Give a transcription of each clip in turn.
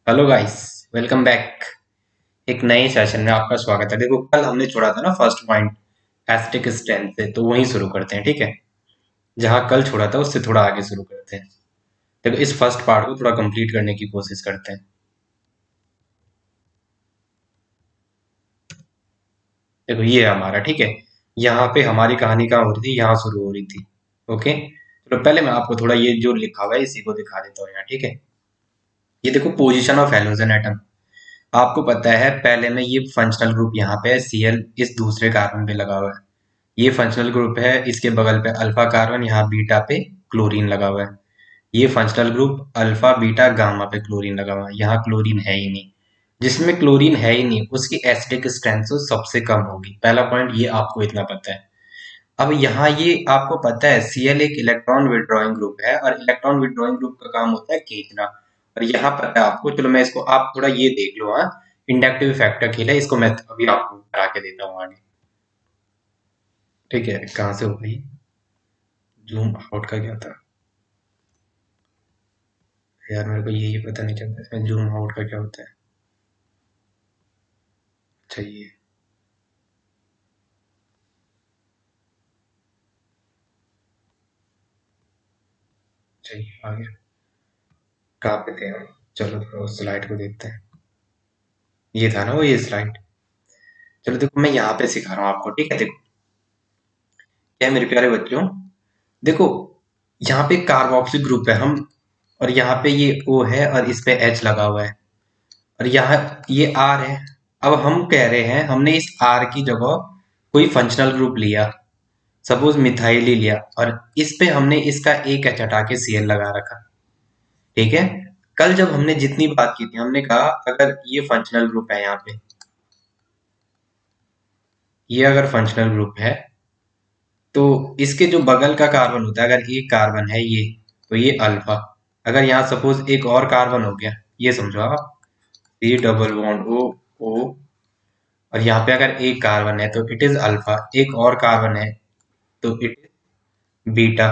Hello guys, welcome back. एक नए session में आपका स्वागत है। देखो, कल हमने छोड़ा था ना फर्स्ट पॉइंट एस्टिक स्ट्रेंथ से, तो वहीं शुरू करते हैं, ठीक है। जहां कल छोड़ा था उससे थोड़ा आगे शुरू करते हैं। देखो, इस फर्स्ट पार्ट को थोड़ा कंप्लीट करने की कोशिश करते हैं। देखो, ये है हमारा, ठीक है। यहाँ पे हमारी कहानी कहाँ हो रही थी, यहाँ शुरू हो रही थी। ओके, तो पहले मैं आपको थोड़ा ये जो लिखा हुआ है इसी को दिखा देता हूँ यहाँ, ठीक है। ये देखो, पोजिशन ऑफ हेलोजन एटम। आपको पता है पहले में ये फंक्शनल ग्रुप यहाँ पे Cl इस दूसरे कार्बन पे लगा हुआ है। ये फंक्शनल ग्रुप है, इसके बगल पे अल्फा कार्बन, यहाँ बीटा पे क्लोरीन लगा हुआ है। ये functional group alpha beta gamma पे क्लोरीन लगा हुआ है। यहाँ क्लोरीन है ही नहीं। जिसमें क्लोरीन है ही नहीं उसकी एसिडिक स्ट्रेंथ तो सबसे कम होगी। पहला पॉइंट ये आपको इतना पता है। अब यहाँ ये आपको पता है Cl एक इलेक्ट्रॉन विड्रॉइंग ग्रुप है और इलेक्ट्रॉन विड्रॉइंग ग्रुप का काम होता है खींचना। और यहाँ पता है आपको, चलो मैं इसको आप थोड़ा ये देख लो। हाँ, इंडक्टिव फैक्टर खेला, इसको मैं अभी आपको करा के देता हूँ आगे। ठीक है, कहाँ से हो गई? जूम आउट का क्या था यार, मेरे को यही पता नहीं चलता इसमें जूम आउट का क्या होता है। अच्छा, ये चाहिए आगे। कहाँ पे थे हम? चलो थोड़ा उस स्लाइड को देखते हैं। ये था ना वो, ये स्लाइड। चलो देखो, मैं यहाँ पे सिखा रहा हूँ आपको, ठीक है। देखो क्या है मेरे प्यारे बच्चों, देखो यहाँ पे कार्बोक्सिल ग्रुप है हम, और यहाँ पे ये O है और इस पे H लगा हुआ है, और यहाँ ये R है। अब हम कह रहे हैं हमने इस R की जगह कोई फंक्शनल ग्रुप लिया, सपोज मिथाइल ही लिया, और इस पे हमने इसका एक H हटा के Cl लगा रखा। ठीक है। कल जब हमने जितनी बात की थी, हमने कहा अगर ये फंक्शनल ग्रुप है, यहाँ पे ये अगर फंक्शनल ग्रुप है तो इसके जो बगल का कार्बन होता है, अगर एक कार्बन है ये, तो ये अल्फा। अगर यहाँ सपोज एक और कार्बन हो गया, ये समझो आप, सी डबल बॉन्ड ओ ओ, और यहाँ पे अगर एक कार्बन है तो इट इज अल्फा, एक और कार्बन है तो इट इज बीटा,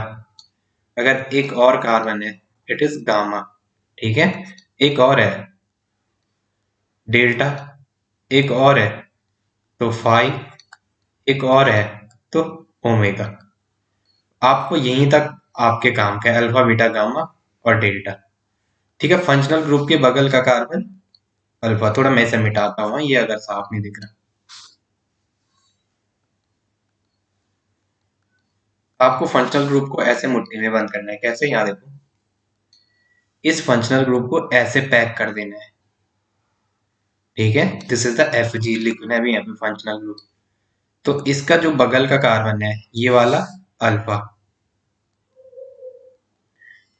अगर एक और कार्बन है इट इज गामा। ठीक है। एक और है डेल्टा, एक और है तो फाई, एक और है तो ओमेगा। आपको यहीं तक आपके काम का है, अल्फा बीटा गामा और डेल्टा। ठीक है। फंक्शनल ग्रुप के बगल का कार्बन अल्फा। थोड़ा मैं इसे मिटाता हूँ, ये अगर साफ नहीं दिख रहा। आपको फंक्शनल ग्रुप को ऐसे मुट्ठी में बंद करना है। कैसे? यहाँ देखो, इस फंक्शनल ग्रुप को ऐसे पैक कर देना है। ठीक है, this is the F G, लिखना है भी यहाँ पे फंक्शनल ग्रुप। तो इसका जो बगल का कार्बन है ये वाला अल्फा,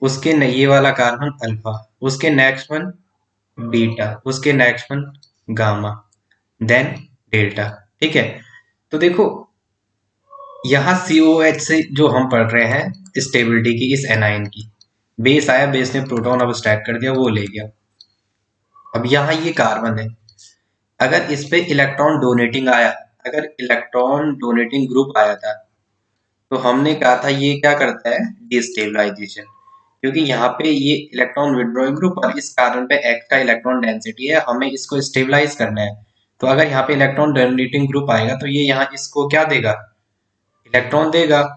उसके न ये वाला कार्बन अल्फा, उसके नेक्स्ट वन बीटा, उसके next one gamma, then delta. ठीक है। तो देखो, यहाँ COH से जो हम पढ़ रहे हैं स्टेबिलिटी की, इस एनाइन की, बेस आया, बेस ने प्रोटॉन अब स्टैक कर दिया, वो ले गया। अब यहाँ ये कार्बन है, अगर इस पे इलेक्ट्रॉन डोनेटिंग आया, अगर इलेक्ट्रॉन डोनेटिंग ग्रुप आया था, तो हमने कहा था ये क्या करता है, डिस्टेबलाइजेशन। क्योंकि यहाँ पे ये इलेक्ट्रॉन विड्रॉइंग ग्रुप और इस कार्बन पे एक्स्ट्रा इलेक्ट्रॉन डेंसिटी है, हमें इसको स्टेबलाइज करना है। तो अगर यहाँ पे इलेक्ट्रॉन डोनेटिंग ग्रुप आएगा तो ये यहाँ इसको क्या देगा, इलेक्ट्रॉन देगा,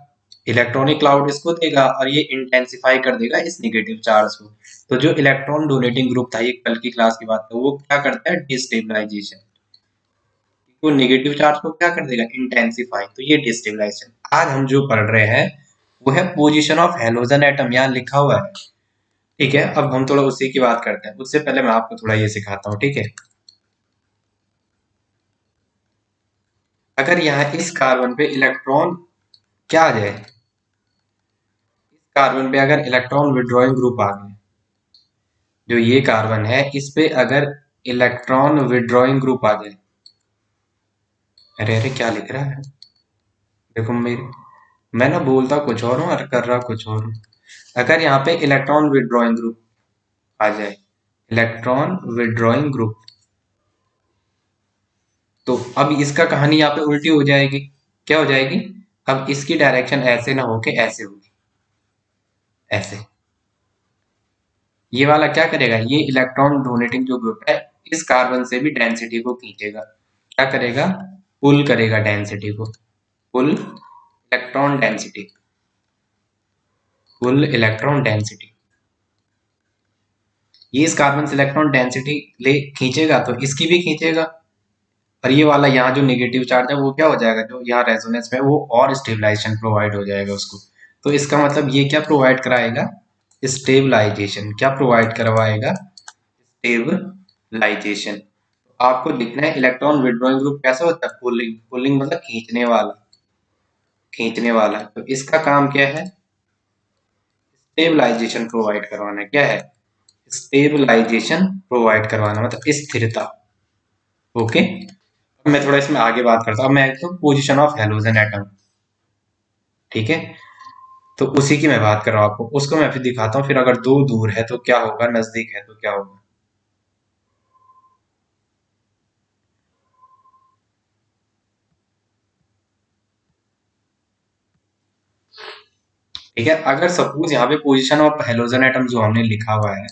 इलेक्ट्रॉनिक क्लाउड इसको देगा, और ये इंटेंसिफाई कर देगा इस नेगेटिव चार्ज को। तो जो इलेक्ट्रॉन डोनेटिंग ग्रुप था, ये कल की क्लास की बात है, वो क्या करता है, डिस्टेबलाइजेशन। वो नेगेटिव चार्ज को क्या कर देगा, इंटेंसिफाई, तो ये डिस्टेबलाइजेशन। आज हम जो पढ़ रहे हैं वो है पोजीशन ऑफ हेलोजन एटम, यहाँ लिखा हुआ है। ठीक है, अब हम थोड़ा उसी की बात करते हैं। उससे पहले मैं आपको थोड़ा ये सिखाता हूँ, ठीक है। अगर यहाँ इस कार्बन पे इलेक्ट्रॉन क्या आ जाए, इस कार्बन पे अगर इलेक्ट्रॉन विड्रॉइंग ग्रुप आ गए, जो ये कार्बन है इस पे अगर इलेक्ट्रॉन विड्रॉइंग ग्रुप आ जाए, अरे अरे क्या लिख रहा है, देखो मेरे, मैं ना बोलता कुछ और हूँ और कर रहा कुछ और हूँ। अगर यहाँ पे इलेक्ट्रॉन विड्रॉइंग ग्रुप आ जाए, इलेक्ट्रॉन विड्रॉइंग ग्रुप, तो अब इसका कहानी यहाँ पे उल्टी हो जाएगी। क्या हो जाएगी? अब इसकी डायरेक्शन ऐसे ना होके ऐसे होगी, ऐसे। ये वाला क्या करेगा, ये इलेक्ट्रॉन डोनेटिंग जो ग्रुप है इस कार्बन से भी डेंसिटी को खींचेगा। क्या करेगा, पुल करेगा डेंसिटी को, पुल इलेक्ट्रॉन डेंसिटी, पुल इलेक्ट्रॉन डेंसिटी। ये इस कार्बन से इलेक्ट्रॉन डेंसिटी ले खींचेगा तो इसकी भी खींचेगा, और ये वाला यहाँ जो नेगेटिव चार्ज है वो क्या हो जाएगा, जो यहाँ रेजोनेंस में वो और स्टेबलाइजेशन प्रोवाइड हो जाएगा उसको। तो इसका मतलब ये क्या प्रोवाइड कराएगा, स्टेबलाइजेशन। क्या प्रोवाइड करवाएगा, स्टेबलाइजेशन। आपको लिखना है इलेक्ट्रॉन विड्रॉइंग ग्रुप कैसा होता है, पुलिंग, पुलिंग मतलब खींचने वाला, खींचने वाला। तो इसका काम क्या है, स्टेबलाइजेशन प्रोवाइड करवाना। क्या है, स्टेबलाइजेशन प्रोवाइड करवाना, मतलब स्थिरता। ओके, अब मैं थोड़ा इसमें आगे बात करता हूँ। अब मैं पोजीशन ऑफ हेलोजन एटम, ठीक है, तो उसी की मैं बात कर रहा हूँ आपको, उसको मैं फिर दिखाता हूँ। फिर अगर दो दूर है तो क्या होगा, नजदीक है तो क्या होगा। ठीक है, अगर सपोज यहाँ पे पोजीशन ऑफ हेलोजन एटम जो हमने लिखा हुआ है,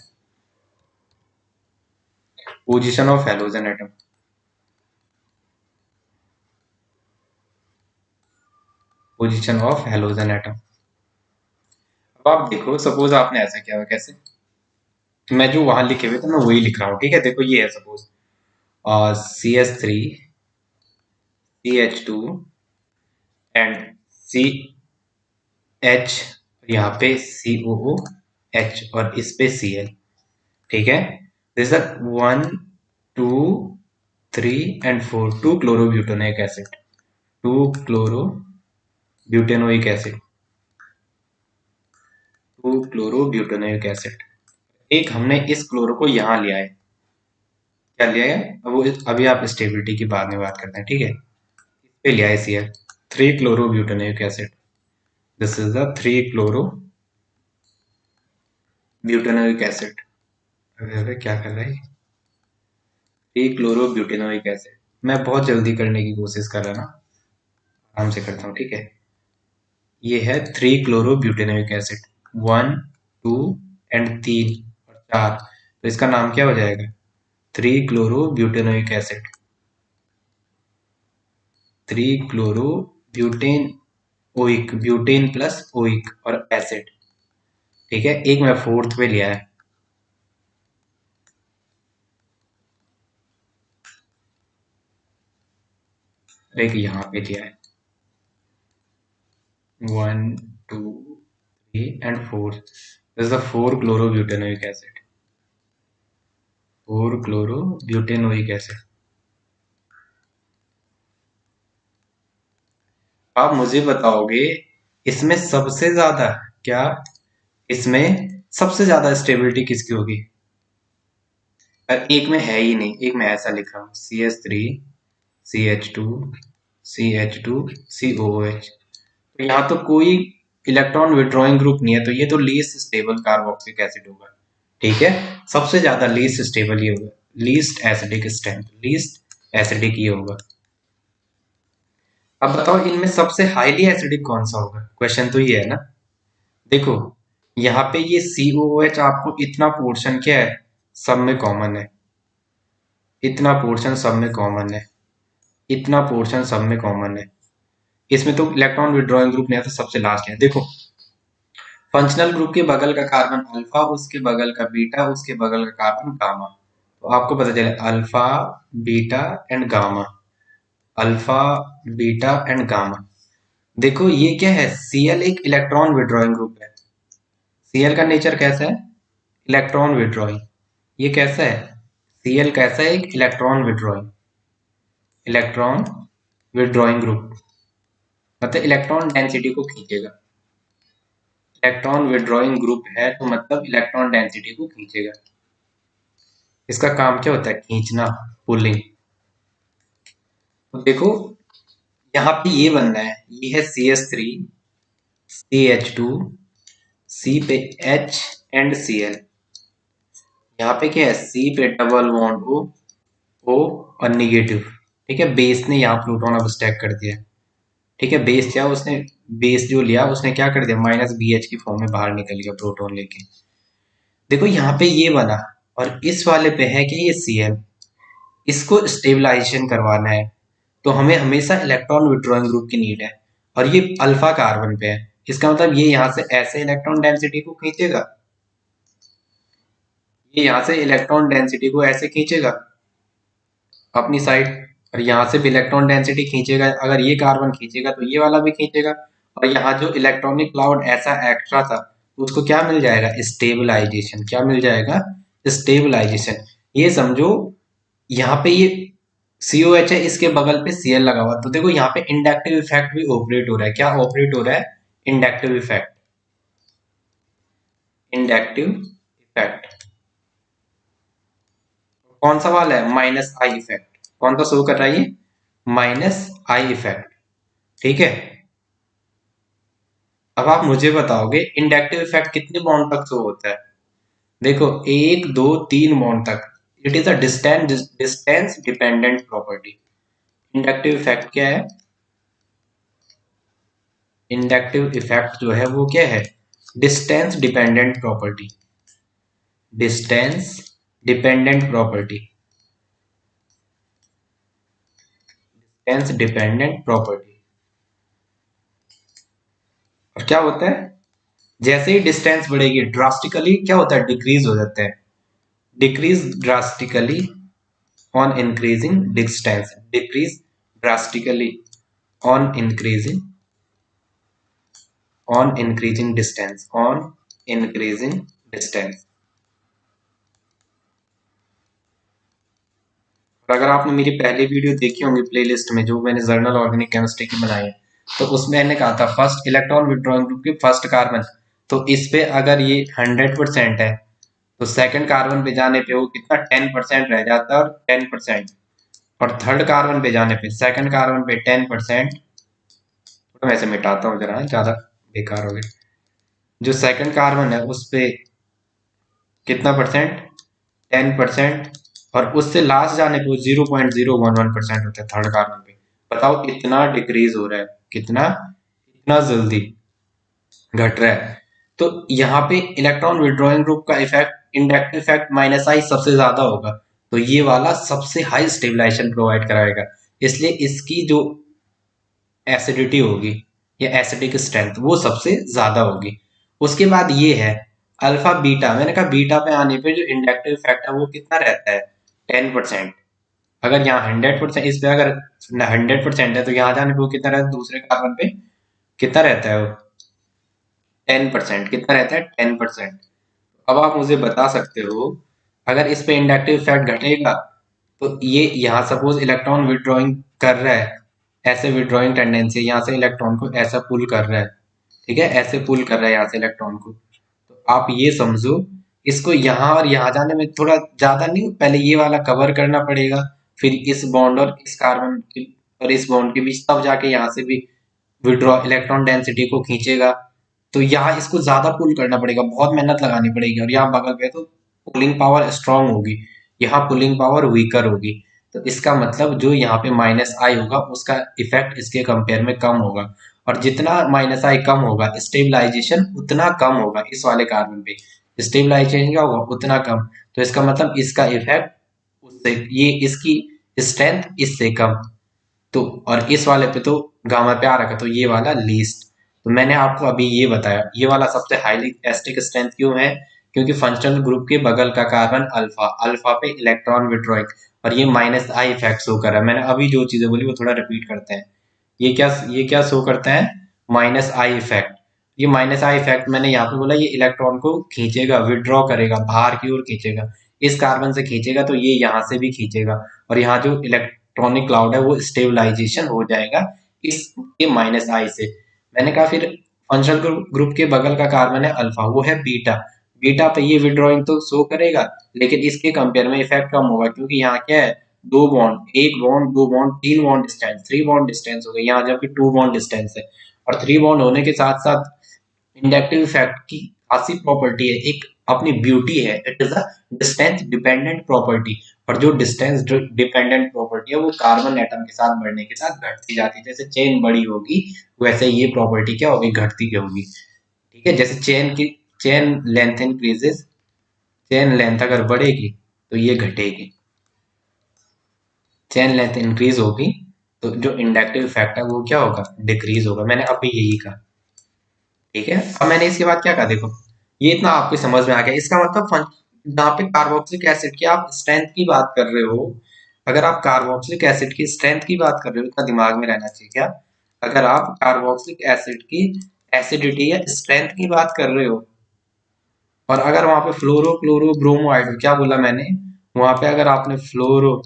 position of halogen atom, position of halogen atom. अब आप देखो, सपोज आपने ऐसा किया हुआ, कैसे, मैं जो वहां लिखे हुए थे मैं वही लिख रहा हूँ। ठीक है, देखो ये है suppose CS3 CH2 and CH, यहाँ पे COOH और इस पे Cl। ठीक है, this are 1 2 3 and 4, 2 chlorobutanoic acid, 2 chlorobutanoic acid, 2 chlorobutanoic acid. एक हमने इस क्लोरो को यहाँ लिया है, क्या लिया है, अब वो अभी आप स्टेबिलिटी की बाद में बात करते हैं। ठीक है, इस पे लिया है Cl, 3 chlorobutanoic acid. This is the 3 chlorobutanoic acid. अरे क्या कर रहा है, 3 क्लोरोब्यूटेनोइक एसिड। मैं बहुत जल्दी करने की कोशिश कर रहा ना, आराम से करता हूँ। ठीक है, ये है 3 क्लोरोब्यूटेनोइक एसिड, 1 2 एंड 3 और 4, तो इसका नाम क्या हो जाएगा, 3 chlorobutanoic acid, 3 chlorobutane oic, butane plus oic और एसिड। ठीक है, एक मैं फोर्थ पे लिया है, एक यहाँ पे लिया है, 1 2 3 and 4, this is the 4 chlorobutanoic acid, 4 chlorobutanoic acid. आप मुझे बताओगे इसमें सबसे ज्यादा, क्या इसमें सबसे ज्यादा स्टेबिलिटी किसकी होगी, और एक में है ही नहीं, एक में ऐसा लिखा हूं CS3 CH2 CH2 COOH, तो यहाँ तो कोई इलेक्ट्रॉन विड्रॉइंग ग्रुप नहीं है, तो ये तो लीस्ट स्टेबल कार्बोक्सिलिक एसिड होगा। ठीक है, सबसे ज्यादा लीस्ट स्टेबल ये होगा, least acidic strength, least acidic ये होगा। अब बताओ इनमें सबसे हाईली एसिडिक कौन सा होगा, क्वेश्चन तो ये है ना। देखो यहाँ पे ये COOH आपको इतना पोर्शन क्या है, सब में कॉमन है, इतना पोर्शन सब में कॉमन है, इतना पोर्शन सब में कॉमन है। इसमें तो इलेक्ट्रॉन विड्रॉइंग ग्रुप नहीं है, तो सबसे लास्ट है। देखो फंक्शनल ग्रुप के बगल का कार्बन अल्फा, उसके बगल का बीटा, उसके बगल का कार्बन गामा। तो आपको पता चले alpha beta and gamma, alpha beta and gamma. देखो ये क्या है, Cl एक इलेक्ट्रॉन विड्रॉइंग ग्रुप है। Cl का नेचर कैसा है, इलेक्ट्रॉन विड्रॉइंग। ये कैसा है, Cl कैसा है, एक electron withdrawing, electron withdrawing group, मतलब इलेक्ट्रॉन डेंसिटी को खींचेगा। इलेक्ट्रॉन विड्रॉइंग ग्रुप है तो मतलब इलेक्ट्रॉन डेंसिटी को खींचेगा। इसका काम क्या होता है, खींचना, पुलिंग। तो देखो यहाँ पे ये बनना है, ये है CS3 CH2 C पे H एंड Cl। यहाँ पे क्या है, C पे डबल बॉन्ड O और निगेटिव। ठीक है, बेस ने यहाँ प्रोटॉन अब स्टैक कर दिया। ठीक है, बेस क्या उसने, बेस जो लिया उसने क्या कर दिया, -BH की फॉर्म में बाहर निकल गया प्रोटॉन लेके। देखो यहाँ पे ये बना और इस वाले पे है कि ये Cl, इसको स्टेबलाइजेशन करवाना है तो हमें हमेशा इलेक्ट्रॉन विड्रॉइंग ग्रुप की नीड है और ये अल्फा कार्बन पे है। इसका मतलब ये यहाँ से ऐसे इलेक्ट्रॉन डेंसिटी को खींचेगा, ये यहाँ से इलेक्ट्रॉन डेंसिटी को ऐसे खींचेगा अपनी साइड, और यहाँ से भी इलेक्ट्रॉन डेंसिटी खींचेगा। अगर ये कार्बन खींचेगा तो ये वाला भी खींचेगा, और यहाँ जो इलेक्ट्रॉनिक क्लाउड ऐसा एक्स्ट्रा था उसको क्या मिल जाएगा, स्टेबलाइजेशन। क्या मिल जाएगा, स्टेबलाइजेशन। ये समझो यहाँ पे ये COH है, इसके बगल पे Cl लगा हुआ, तो देखो यहाँ पे इंडक्टिव इफेक्ट भी ऑपरेट हो रहा है। क्या ऑपरेट हो रहा है, इंडक्टिव इफेक्ट, इंडक्टिव इफेक्ट। कौन सा वाला है, माइनस आई इफेक्ट। कौन सा शो कर रहा है ये, माइनस आई इफेक्ट। ठीक है, अब आप मुझे बताओगे इंडक्टिव इफेक्ट कितने बॉन्ड तक शो होता है। देखो 1 2 3 बॉन्ड तक। It is a distance dependent property. Inductive effect क्या है, इंडक्टिव इफेक्ट जो है वो क्या है, distance dependent property, distance dependent property, distance dependent property. और क्या होता है, जैसे ही डिस्टेंस बढ़ेगी ड्रास्टिकली क्या होता है, डिक्रीज हो जाता है, decrease drastically on increasing distance, decrease drastically on increasing distance, on increasing distance। और अगर आपने मेरी पहली वीडियो देखी होंगी प्लेलिस्ट में जो मैंने जर्नल ऑर्गेनिक केमिस्ट्री की बनाई है, तो उसमें मैंने कहा था फर्स्ट इलेक्ट्रॉन विड्रॉइंग ग्रुप की फर्स्ट कार्बन, तो इस पे अगर ये 100% है तो सेकंड कार्बन पे जाने पे वो कितना 10% रह जाता है, और 10%, और थर्ड कार्बन पे जाने पे, सेकंड कार्बन पे 10%। तो मैं इसे मिटाता हूँ जरा, ज्यादा बेकार हो गया। जो सेकंड कार्बन है उस पे कितना परसेंट, 10%, और उससे लास्ट जाने पे 0.011% होता है थर्ड कार्बन पे। बताओ इतना डिक्रीज हो रहा है, कितना, इतना जल्दी घट रहा है। तो यहाँ पे इलेक्ट्रॉन विड्रॉइंग ग्रुप का इफेक्ट, इंडक्टिव इफेक्ट माइनस आई सबसे ज्यादा होगा, तो ये वाला सबसे हाई स्टेबलाइजेशन प्रोवाइड कराएगा, इसलिए इसकी जो एसिडिटी होगी या एसिडिक स्ट्रेंथ वो सबसे ज्यादा होगी। उसके बाद ये है अल्फा बीटा। मैंने कहा बीटा पे आने पे जो इंडक्टिव इफेक्ट है वो कितना रहता है, 10%। अगर यहाँ 100%, इस पे अगर 100% है तो यहाँ जाने पे वो कितना रहता है, दूसरे कार्बन पे कितना रहता है वो, 10%। कितना रहता है, 10%। अब आप मुझे बता सकते हो अगर इस पे इंडक्टिव इफेक्ट घटेगा तो ये यहाँ सपोज इलेक्ट्रॉन विड्रॉइंग कर रहा है, ऐसे विड्रॉइंग टेंडेंसी, यहाँ से इलेक्ट्रॉन को ऐसा पुल कर रहा है, ठीक है, ऐसे पुल कर रहा है यहाँ से इलेक्ट्रॉन को। तो आप ये समझो इसको यहाँ और यहाँ जाने में थोड़ा ज्यादा नहीं, पहले ये वाला कवर करना पड़ेगा, फिर इस बॉन्ड और इस कार्बन के और इस बॉन्ड के बीच, तब जाके यहाँ से भी विड्रॉ इलेक्ट्रॉन डेंसिटी को खींचेगा। तो यहाँ इसको ज्यादा पुल करना पड़ेगा, बहुत मेहनत लगानी पड़ेगी, और यहाँ बगल पे तो पुलिंग पावर स्ट्रांग होगी, यहाँ पुलिंग पावर वीकर होगी। तो इसका मतलब जो यहाँ पे माइनस आई होगा उसका इफेक्ट इसके कंपेयर में कम होगा, और जितना माइनस आई कम होगा स्टेबलाइजेशन उतना कम होगा इस वाले कार्बन पे, स्टेबलाइजेशन क्या होगा उतना कम। तो इसका मतलब इसका इफेक्ट उससे, ये इसकी स्ट्रेंथ इससे कम। तो और इस वाले पे तो गामा पे आ रखा, तो ये वाला लीस्ट। तो मैंने आपको अभी ये बताया ये वाला सबसे हाईली एस्टिक स्ट्रेंथ क्यों है, क्योंकि फंक्शनल ग्रुप के बगल का कार्बन अल्फा, अल्फा पे इलेक्ट्रॉन विड्रॉइंग, और ये माइनस आई इफेक्ट शो कर रहा है। मैंने अभी जो चीजें बोली वो थोड़ा रिपीट करते हैं। ये क्या शो करता है, माइनस आई इफेक्ट। ये माइनस आई इफेक्ट मैंने यहाँ पे बोला ये इलेक्ट्रॉन को खींचेगा, विड्रॉ करेगा, बाहर की ओर खींचेगा, इस कार्बन से खींचेगा तो ये यहाँ से भी खींचेगा, और यहाँ जो इलेक्ट्रॉनिक क्लाउड है वो स्टेबलाइजेशन हो जाएगा इसके माइनस आई से। मैंने कहा फिर फंक्शनल ग्रुप के बगल का कार्बन है अल्फा, वो है बीटा। बीटा पे ये विड्रॉइंग तो शो करेगा लेकिन इसके कंपेयर में इफेक्ट कम होगा, क्योंकि यहाँ क्या है, दो बॉन्ड, एक बॉन्ड, दो बॉन्ड, तीन बॉन्ड डिस्टेंस, 3 बॉन्ड डिस्टेंस हो गए यहाँ, जबकि 2 बॉन्ड डिस्टेंस है। और 3 बॉन्ड होने के साथ साथ इंडक्टिव इफेक्ट की खासी प्रॉपर्टी है, एक अपनी ब्यूटी है, it is a distance dependent property. और जो डिस्टेंस डिपेंडेंट प्रॉपर्टी है वो कार्बन एटम के साथ बढ़ने के साथ घटती जाती है, जैसे चेन बड़ी होगी वैसे ये प्रॉपर्टी क्या होगी, घटती होगी। ठीक है, जैसे चेन की chain length increases, chain length अगर बढ़ेगी तो ये घटेगी, चेन लेंथ इंक्रीज होगी तो जो इंडक्टिव इफेक्ट है वो क्या होगा, डिक्रीज होगा। मैंने अभी यही कहा, ठीक है। अब मैंने इसके बाद क्या कहा, देखो ये इतना आपको समझ में आ गया। इसका मतलब जहाँ पे कार्बोक्सिलिक एसिड की आप स्ट्रेंथ की बात कर रहे हो, अगर आप कार्बोक्सिलिक एसिड की स्ट्रेंथ की बात कर रहे हो, इतना दिमाग में रहना चाहिए क्या, अगर आप कार्बोक्सिलिक एसिड की एसिडिटी या स्ट्रेंथ की बात कर रहे हो, और अगर वहां पे फ्लोरो क्लोरो ब्रोमो आइड, क्या बोला मैंने, वहां पे अगर आपने फ्लोरो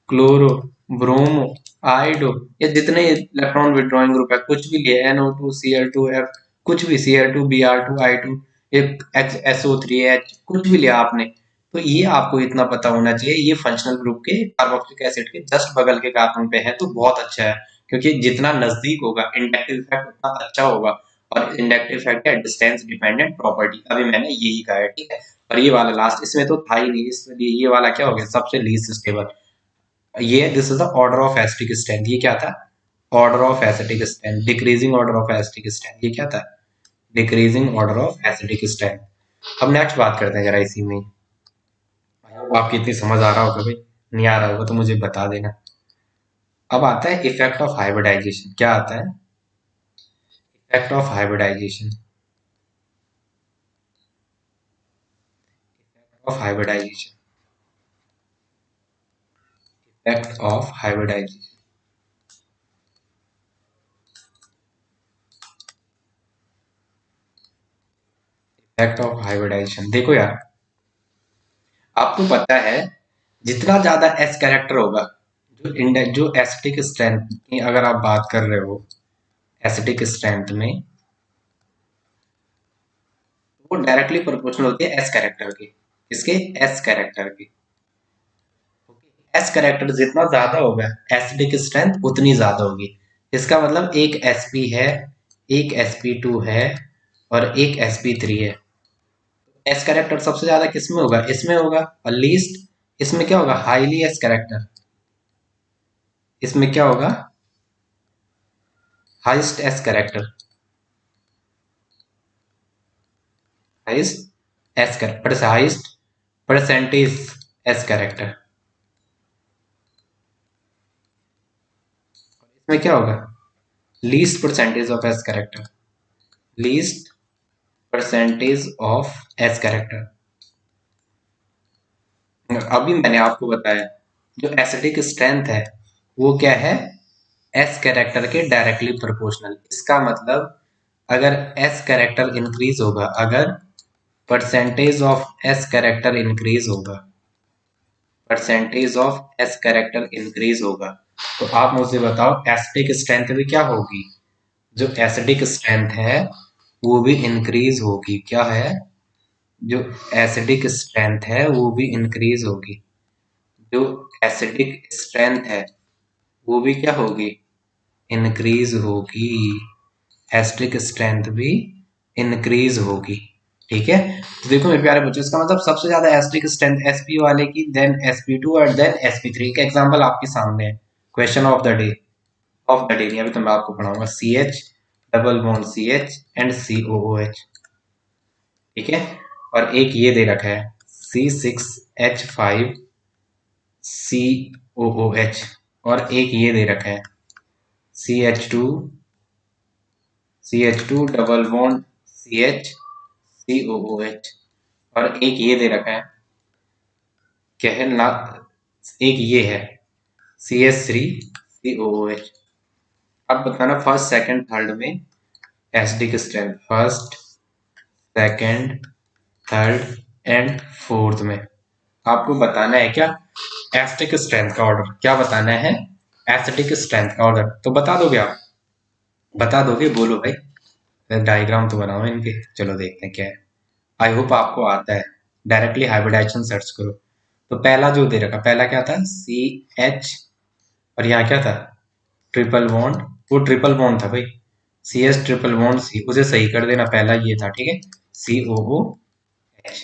क्लोरो ब्रोमो आइडो या जितने इलेक्ट्रॉन विड्रॉइंग ग्रुप है कुछ भी लिए, NO2 Cl2F, कुछ भी Cl2 Br2 I2, एक SO3H, कुछ भी लिया आपने, तो ये आपको इतना पता होना चाहिए, ये फंक्शनल ग्रुप के कार्बोक्सिलिक एसिड के जस्ट बगल के कार्बन पे है, तो बहुत अच्छा है, क्योंकि जितना नजदीक होगा इंडक्टिव इफेक्ट उतना अच्छा होगा। और इंडक्टिव इफेक्ट है डिस्टेंस डिपेंडेंट प्रॉपर्टी, अभी मैंने यही कहा है, ठीक है। और ये वाला लास्ट इसमें तो था ही नहीं, इसलिए ये वाला क्या हो गया, सबसे लीस्ट स्टेबल। ये this is the order of acetic strength, ये क्या था, order of acetic strength, decreasing order of acetic strength, ये क्या था, decreasing order of acetic strength. अब नेक्स्ट बात करते हैं जरा इसी में, आपकी इतनी समझ आ रहा होगा भाई, नहीं आ रहा होगा तो मुझे बता देना। अब आता है इफेक्ट ऑफ हाइब्रिडाइजेशन, क्या आता है, effect of hybridization, of hybridization, effect of hybridization, effect of hybridization. देखो यार, आपको पता है जितना ज्यादा एस कैरेक्टर होगा, जो इंडेक्स जो एसिटिक स्ट्रेंथ की अगर आप बात कर रहे हो, एसिटिक स्ट्रेंथ में वो डायरेक्टली प्रोपोर्शनल होती है एस कैरेक्टर की, किसके, एस कैरेक्टर की। एस कैरेक्टर जितना ज्यादा होगा एसिडिक स्ट्रेंथ उतनी ज्यादा होगी। इसका मतलब एक sp है, एक sp2 है और एक sp3 है। एस कैरेक्टर सबसे ज्यादा किसमें होगा, इसमें होगा, और लीस्ट इसमें क्या होगा, हाईली एस कैरेक्टर, इसमें क्या होगा, highest S character, highest S character, highest percentage S character, इसमें क्या होगा, least percentage of S character, least percentage of S character. अभी मैंने आपको बताया जो एसिडिक स्ट्रेंथ है वो क्या है, एस कैरेक्टर के डायरेक्टली प्रोपोर्शनल। इसका मतलब अगर एस कैरेक्टर इंक्रीज होगा, अगर percentage of S character increase होगा, percentage of S character increase होगा, तो आप मुझे बताओ एसिडिक स्ट्रेंथ भी क्या होगी, जो एसिडिक स्ट्रेंथ है वो भी इंक्रीज होगी, क्या है, जो एसिडिक स्ट्रेंथ है वो भी इंक्रीज होगी, जो एसिडिक स्ट्रेंथ है वो भी क्या होगी, इंक्रीज होगी, एसिडिक स्ट्रेंथ भी इंक्रीज होगी, ठीक है। तो देखो मेरे प्यारे बच्चों, इसका मतलब सबसे ज्यादा एसिडिक स्ट्रेंथ sp वाले की, देन sp2 और देन sp3 का एग्जांपल आपके सामने है। Question of the day, of the day नहीं, अभी तो मैं आपको पढ़ाऊंगा, CH double bond CH and COOH, ठीक है। और एक ये दे रखा है C6H5 COOH, और एक ये दे रखा है CH2 double bond CH COOH, और एक ये दे रखा है, क्या है ना, एक ये है CH3COOH। अब बताना फर्स्ट सेकंड थर्ड में acidic strength, first second third and fourth में आपको बताना है क्या, एसिडिक स्ट्रेंथ का ऑर्डर, क्या बताना है, एसिडिक स्ट्रेंथ का ऑर्डर। तो बता दोगे आप, बता दोगे, बोलो भाई, डायग्राम तो बनाओ इनके, चलो देखते हैं क्या है। आई होप आपको आता है, डायरेक्टली हाइब्रिडाइजेशन सर्च करो। तो पहला जो दे रखा, पहला क्या था, CH, और यहाँ क्या था, ट्रिपल बॉन्ड, वो ट्रिपल बॉन्ड था भाई, CS ट्रिपल बॉन्ड C, उसे सही कर देना, पहला ये था, ठीक है, COOH।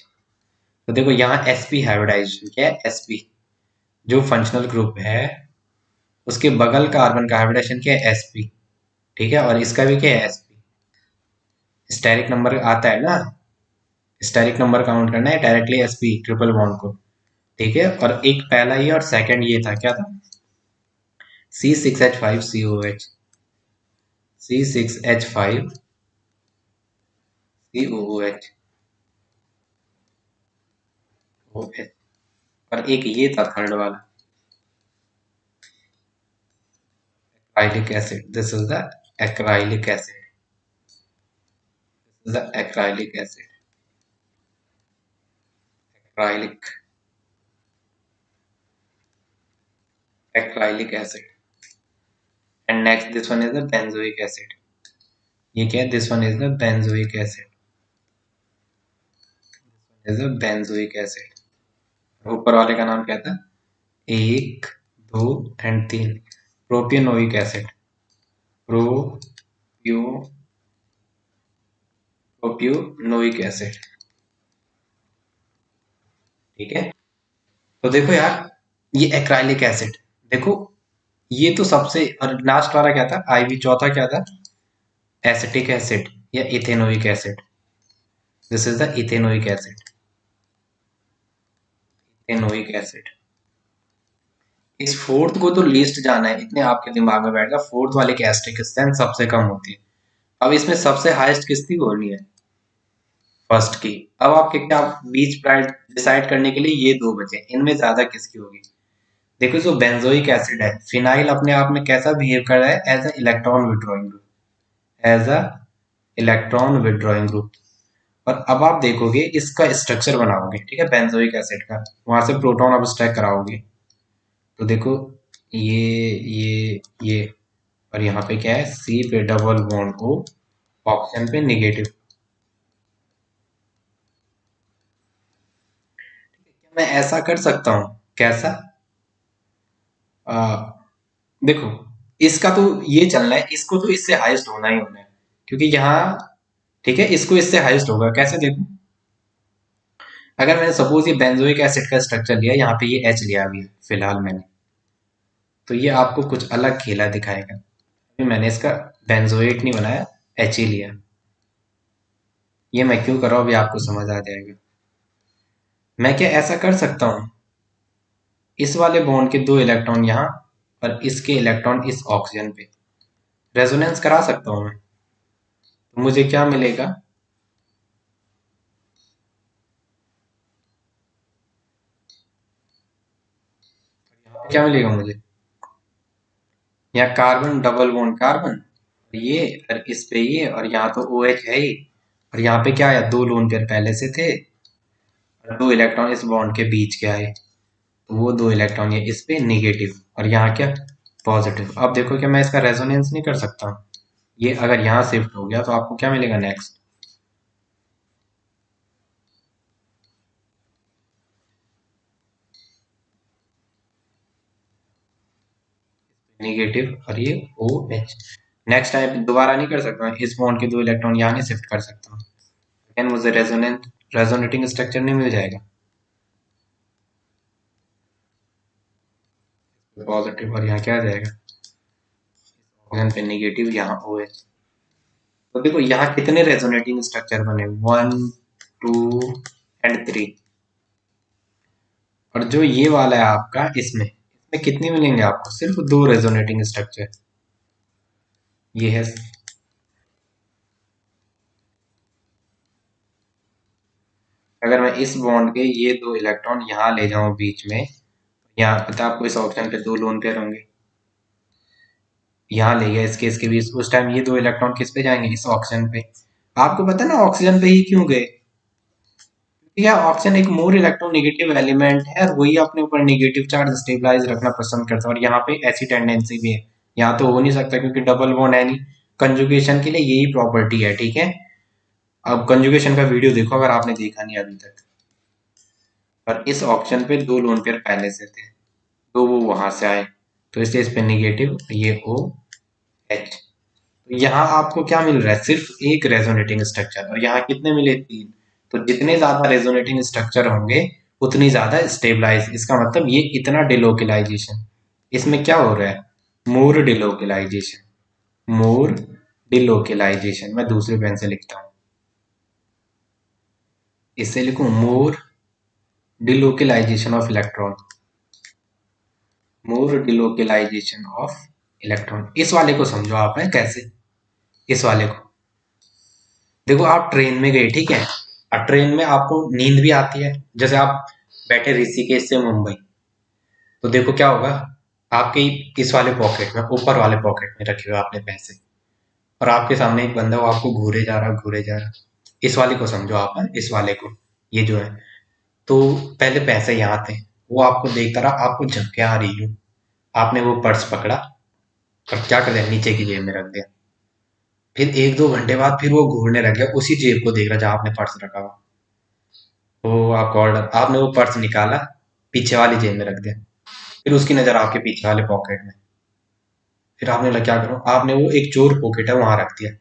तो देखो यहाँ sp हाइब्रिडाइजेशन, क्या है, sp जो फंक्शनल ग्रुप है उसके बगल कार्बन का हाइब्रिडेशन क्या है, sp, ठीक है, और इसका भी क्या है, sp, स्टेरिक नंबर आता है ना, स्टेरिक नंबर काउंट करना है डायरेक्टली sp ट्रिपल बॉन्ड को, ठीक है। और एक पहला ये और सेकंड ये था, क्या था, C6H5COH, C6H5COOH, OH। और एक ये था थर्ड वाला, acrylic acid, this is the acrylic acid, this is the acrylic acid, acrylic, acrylic acid। And next this one is the benzoic acid, ये क्या है, this one is the benzoic acid, is the benzoic acid। ऊपर वाले का नाम क्या था, एक, दो एंड तीन, प्रोपियोनोइक एसिड, प्रोपियो प्रोपियोनोइक एसिड, ठीक है। तो देखो यार, ये एक्राइलिक एसिड, देखो ये तो सबसे, और लास्ट वाला क्या था आईवी, चौथा क्या था, एसिटिक एसिड या ethanoic acid, this is the ethanoic acid, ethanoic acid. इस फोर्थ को तो लीस्ट जाना है, इतने आपके दिमाग में बैठेगा, फोर्थ वाले की एस्टिक स्ट्रेंथ सबसे कम होती है। अब इसमें सबसे हाईएस्ट किसकी बोलनी है, फर्स्ट की। अब आपके क्या बीच प्राइड डिसाइड करने के लिए ये दो बचे, इनमें ज्यादा किसकी होगी। देखो जो बेंजोइक एसिड है, फिनाइल अपने आप में कैसा बिहेव कर रहा है, as a electron withdrawing group, as a electron withdrawing group. और अब आप देखोगे इसका स्ट्रक्चर बनाओगे, ठीक है, बेंजोइक एसिड का, वहां से प्रोटॉन अब्स्ट्रैक्ट कराओगे, तो देखो ये और यहाँ पे क्या है, सी पे डबल बॉन्ड ओ, ऑक्सीजन पे नेगेटिव। मैं ऐसा कर सकता हूँ, कैसा, आ, देखो इसका तो ये चलना है, इसको तो इससे हाईएस्ट होना ही होना है, क्योंकि यहाँ, ठीक है, इसको इससे हाईएस्ट होगा, कैसे देखो, अगर मैंने सपोज ये बेंजोइक एसिड का स्ट्रक्चर लिया, यहाँ पे ये H लिया अभी फिलहाल मैंने, तो ये आपको कुछ अलग खेला दिखाएगा। अभी मैंने इसका बेंजोइट नहीं बनाया, H ही लिया, ये मैं क्यों कर रहा हूँ अभी आपको समझ आ जाएगा। मैं क्या ऐसा कर सकता हूँ, इस वाले बॉन्ड के दो इलेक्ट्रॉन यहाँ और इसके इलेक्ट्रॉन इस ऑक्सीजन पे रेजोनेंस करा सकता हूँ मैं, तो मुझे क्या मिलेगा, क्या मिलेगा मुझे, यहाँ कार्बन डबल बॉन्ड कार्बन, ये और इस पे ये, और यहाँ तो ओ एच है ही, और यहाँ पे क्या आया, दो लोन पेयर पहले से थे, और दो इलेक्ट्रॉन इस बॉन्ड के बीच के आए, तो वो दो इलेक्ट्रॉन ये इस पे निगेटिव, और यहाँ क्या, पॉजिटिव। अब देखो क्या मैं इसका रेजोनेंस नहीं कर सकता, ये अगर यहाँ शिफ्ट हो गया तो आपको क्या मिलेगा नेक्स्ट, निगेटिव, और ये ओ एच। नेक्स्ट टाइम दोबारा नहीं कर सकता, इस बॉन्ड के दो इलेक्ट्रॉन यहाँ नहीं शिफ्ट कर सकता, लेकिन मुझे रेजोनेटिंग स्ट्रक्चर नहीं मिल जाएगा, पॉजिटिव, और यहाँ क्या आ जाएगा, ऑक्सीजन पे निगेटिव, यहाँ ओ एच। तो देखो यहाँ कितने रेजोनेटिंग स्ट्रक्चर बने, 1 2 एंड 3, और जो ये वाला है आपका, इसमें इसमें कितनी मिलेंगे आपको, सिर्फ दो रेजोनेटिंग स्ट्रक्चर, ये है। अगर मैं इस बॉन्ड के ये दो इलेक्ट्रॉन यहाँ ले जाऊं बीच में, यहाँ पता है आपको इस ऑप्शन पे दो लोन पेयर होंगे, यहाँ ले गया इसके इसके बीच, उस टाइम ये दो इलेक्ट्रॉन किस पे जाएंगे, इस ऑक्सीजन पे। आपको पता है ना ऑक्सीजन पे ही क्यों गए, क्योंकि यह ऑक्सीजन एक मोर इलेक्ट्रोनेगेटिव एलिमेंट है, और वही अपने ऊपर नेगेटिव चार्ज स्टेबलाइज रखना पसंद करता है, और यहाँ पे ऐसी टेंडेंसी भी है, यहाँ तो हो नहीं सकता क्योंकि डबल बॉन्ड है नहीं, कंजुगेशन के लिए यही प्रॉपर्टी है, ठीक है। अब कंजुगेशन का वीडियो देखो अगर आपने देखा नहीं अभी तक। और इस ऑप्शन पे दो लोन पेयर पहले से थे, तो वो वहां से आए, तो इसलिए इस पे निगेटिव, ये ओ एच। तो यहाँ आपको क्या मिल रहा है, सिर्फ एक रेजोनेटिंग स्ट्रक्चर, और यहाँ कितने मिले, तीन। तो जितने ज्यादा रेजोनेटिंग स्ट्रक्चर होंगे उतनी ज्यादा स्टेबलाइज, इसका मतलब ये इतना डिलोकलाइजेशन, इसमें क्या हो रहा है, मोर डिलोकलाइजेशन, मोर डिलोकलाइजेशन। मैं दूसरे पेन से लिखता हूँ, इससे लिखूं more delocalisation of electron, more delocalisation of electron. इस वाले को समझो आप है कैसे। इस वाले को देखो, आप ट्रेन में गए, ठीक है, और ट्रेन में आपको नींद भी आती है, जैसे आप बैठे ऋषिकेश से मुंबई, तो देखो क्या होगा, आपके इस वाले पॉकेट में, ऊपर वाले पॉकेट में रखे हुए आपने पैसे, और आपके सामने एक बंदा वो आपको घूरे जा रहा, घूरे जा रहा। इस वाले को समझो आप है, इस वाले को, ये जो है, तो पहले पैसे यहाँ थे, वो आपको देखता रहा, आपको झपके आ रही हूँ, आपने वो पर्स पकड़ा और क्या कर दिया, नीचे की जेब में रख दिया। फिर एक दो घंटे बाद फिर वो घूरने लग गया, उसी जेब को देख रहा जहाँ आपने पर्स रखा हुआ। तो आपको ऑर्डर, आपने वो पर्स निकाला, पीछे वाली जेब में रख दिया, फिर उसकी नजर आपके पीछे वाले पॉकेट में, फिर आपने लगा क्या करो, आपने वो एक चोर पॉकेट है वहां रख दिया।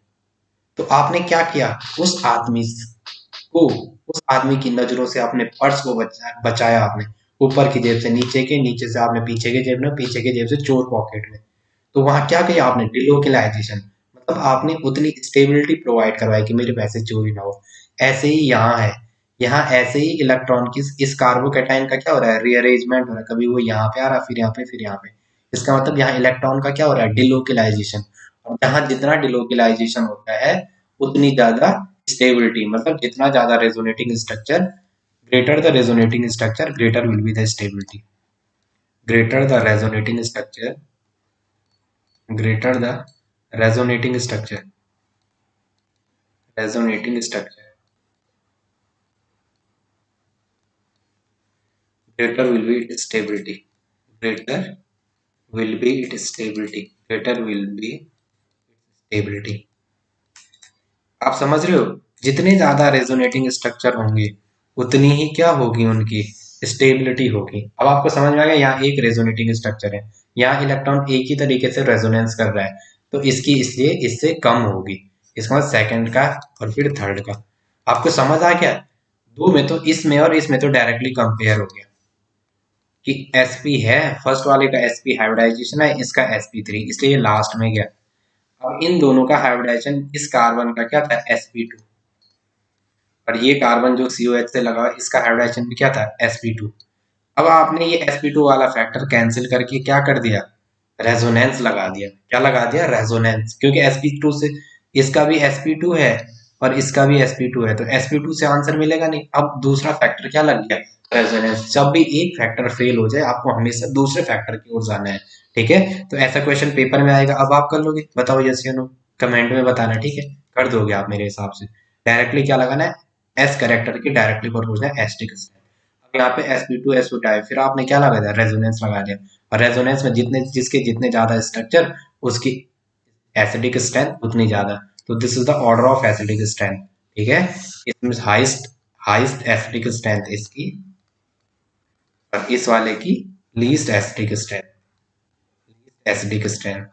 तो आपने क्या किया, उस आदमी को, उस आदमी की नजरों से अपने पर्स को बचाया आपने, ऊपर की जेब से, नीचे के, नीचे से आपने पीछे के जेब में, पीछे के जेब से चोर पॉकेट में। तो वहां क्या किया आपने, डिलोकलाइजेशन, मतलब आपने उतनी स्टेबिलिटी प्रोवाइड करवाई कि मेरे पैसे चोरी ना हो। ऐसे ही यहाँ है, यहाँ ऐसे ही इलेक्ट्रॉन की, इस कार्बोकेटाइन का क्या हो रहा है, रीअरेंजमेंट हो रहा है, कभी वो यहाँ पे आ रहा, फिर यहाँ पे, फिर यहाँ पे। इसका मतलब यहाँ इलेक्ट्रॉन का क्या हो रहा है, डिलोकलाइजेशन। और जहाँ जितना डिलोकलाइजेशन होता है उतनी ज्यादा स्टेबिलिटी, मतलब जितना ज्यादा resonating structure, greater the resonating structure, greater will be the stability. Greater the resonating structure, greater the resonating structure, resonating structure, greater will be its stability. Greater will be its stability. Greater will be stability. आप समझ रहे हो, जितने ज्यादा resonating structure होंगे उतनी ही क्या होगी, उनकी स्टेबिलिटी होगी। अब आपको समझ में आ गया, यहाँ एक रेजोनेटिंग स्ट्रक्चर है, यहाँ इलेक्ट्रॉन एक ही तरीके से रेजोनेंस कर रहा है, तो इसकी इसलिए इससे कम होगी, इसका मतलब सेकंड का और फिर थर्ड का। आपको समझ आ गया, दो में तो, इसमें और इसमें तो डायरेक्टली कंपेयर हो गया कि sp है, फर्स्ट वाले का sp हाइब्रिडाइजेशन है, इसका sp3, इसलिए लास्ट में गया। अब इन दोनों का हाइब्रिडाइजेशन इस कार्बन का क्या था, sp2, और ये कार्बन जो COH से लगा, इसका हाइब्रिडाइजेशन भी क्या था, sp2। अब आपने ये sp2 वाला फैक्टर कैंसिल करके क्या कर दिया, रेजोनेंस लगा दिया। क्या लगा दिया, रेजोनेंस, क्योंकि sp2 से इसका भी sp2 है और इसका भी sp2 है, तो sp2 से आंसर मिलेगा नहीं। अब दूसरा फैक्टर क्या लग गया, रेजोनेंस। जब भी एक फैक्टर फेल हो जाए आपको हमेशा दूसरे फैक्टर की ओर जाना है, ठीक है। तो ऐसा क्वेश्चन पेपर में आएगा, अब आप कर लोगे, बताओ यस या नो, कमेंट में बताना, ठीक है, कर दोगे आप मेरे हिसाब से। डायरेक्टली क्या लगाना है, एस करेक्टर की डायरेक्टली पर पूछना है, एस्टिक। अब यहाँ पे sp2 s2 टाइप, फिर आपने क्या लगा दिया, रेजोनेंस लगा दिया। और रेजोनेंस में जितने, जिसके जितने ज्यादा स्ट्रक्चर, उसकी एसिडिक स्ट्रेंथ उतनी ज्यादा। तो this is the order of acidic strength, ठीक है। इसमें हाइस्ट, हाइस्ट एसिडिक स्ट्रेंथ इसकी, और इस वाले की least acidic strength, acidic strength,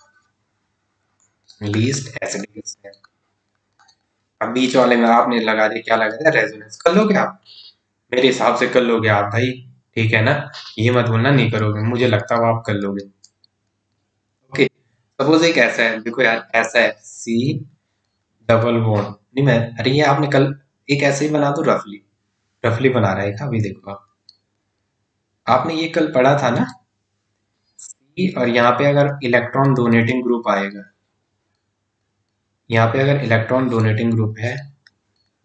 least acidic strength. अब बीच वाले में आपने लगा दिया, क्या लगा दिया, रेजोनेंस। कर लोगे आप, मेरे हिसाब से कर लोगे आप भाई, ठीक है ना। ये मत बोलना नहीं करोगे, मुझे लगता है आप कर लोगे। ओके, सपोज एक ऐसा है, देखो यार ऐसा है, सी डबल बॉन्ड, नहीं मैं, अरे ये आपने कल एक ऐसे ही बना दो, रफली, रफली बना रहा है था, अभी देखो आप, आपने ये कल पढ़ा था ना, सी, और यहाँ पे अगर इलेक्ट्रॉन डोनेटिंग ग्रुप आएगा, यहाँ पे अगर इलेक्ट्रॉन डोनेटिंग ग्रुप है,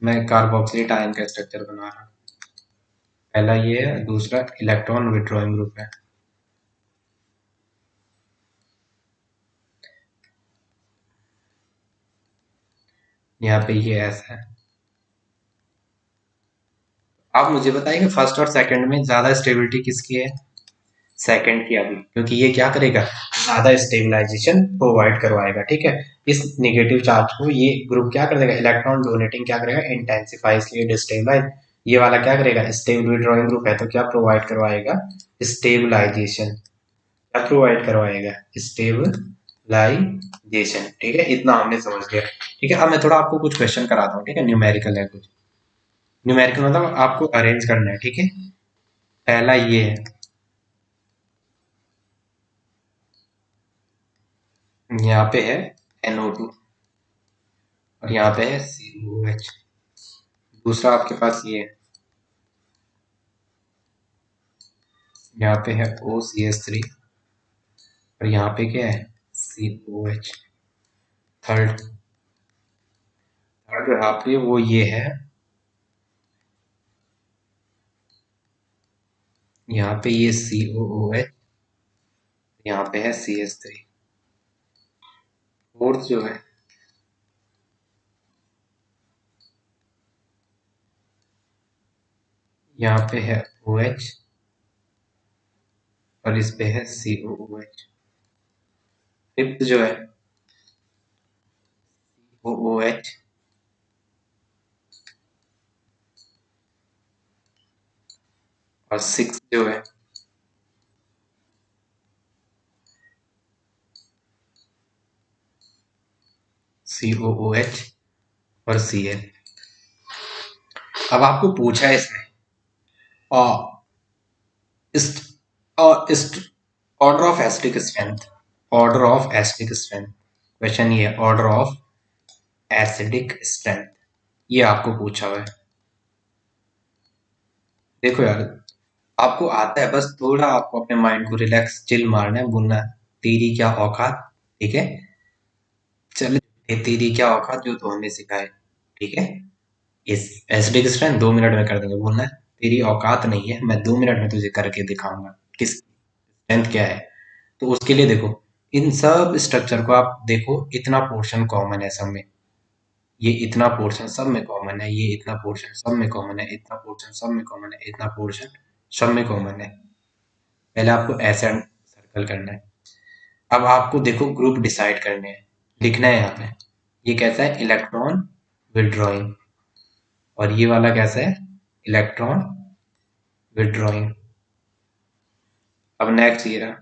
मैं कार्बोक्सिलेट आयन का स्ट्रक्चर बना रहा हूँ, पहला ये है, दूसरा इलेक्ट्रॉन विड्रॉइंग ग्रुप है। यहाँ पे ये ऐसा है। आप मुझे बताइए फर्स्ट और सेकंड में ज्यादा स्टेबिलिटी किसकी है, सेकंड की अभी, क्योंकि ये क्या करेगा, ज्यादा स्टेबलाइजेशन प्रोवाइड करवाएगा, ठीक है। इस नेगेटिव चार्ज को ये ग्रुप क्या कर देगा, इलेक्ट्रॉन डोनेटिंग क्या करेगा, इंटेंसिफाई, इसलिए डिस्टेबलाइज। ये वाला क्या करेगा, स्टेबल विड्रॉइंग ग्रुप है, तो क्या प्रोवाइड करवाएगा, स्टेबलाइजेशन। क्या प्रोवाइड करवाएगा, स्टेबलाइजेशन, ठीक है। इतना हमने समझ लिया, ठीक है। अब मैं थोड़ा आपको कुछ क्वेश्चन कराता हूँ, ठीक है, न्यूमेरिकल है कुछ, न्यूमेरिकल मतलब आपको अरेंज करना है, ठीक है। पहला ये है, यहाँ पे है NO2 और यहाँ पे है COH। दूसरा आपके पास ये है, यहाँ पे है OCH3 और यहाँ पे क्या है COH। थर्ड थर्ड जो यहाँ पे वो ये है, यहाँ पे ये COOH, यहाँ पे है CH3। फोर्थ जो है यहाँ पे है OH और इस पे है COOH। फिफ्थ जो है OOH और सिक्स जो है COOH और Cl। अब आपको पूछा है इसमें इस इस order of acidic strength, order of acidic strength, question ये है ऑर्डर ऑफ एसिडिक स्ट्रेंथ, ये आपको पूछा हुआ है। देखो यार, आपको आता है, बस थोड़ा आपको अपने माइंड को रिलैक्स चिल मारना है, बोलना है तेरी क्या औकात, ठीक है। चल, तेरी क्या औकात जो तो हमने सिखाए, ठीक है। इस एसिडिक स्ट्रेंथ 2 मिनट में कर देंगे, बोलना है तेरी औकात नहीं है, मैं 2 मिनट में तुझे करके दिखाऊंगा किस स्ट्रेंथ क्या है। तो उसके लिए देखो, इन सब स्ट्रक्चर को आप देखो, इतना पोर्शन कॉमन है सब में, ये इतना पोर्शन सब में कॉमन है, ये इतना पोर्शन सब में कॉमन है, इतना पोर्शन सब में कॉमन है, इतना पोर्शन सब में कॉमन है। पहले आपको ऐसे सर्कल करना है। अब आपको देखो ग्रुप डिसाइड करने हैं, लिखना है यहाँ पे, ये कैसा है इलेक्ट्रॉन विड्रॉइंग, और ये वाला कैसा है इलेक्ट्रॉन विड्रॉइंग। अब नेक्स्ट ये रहा,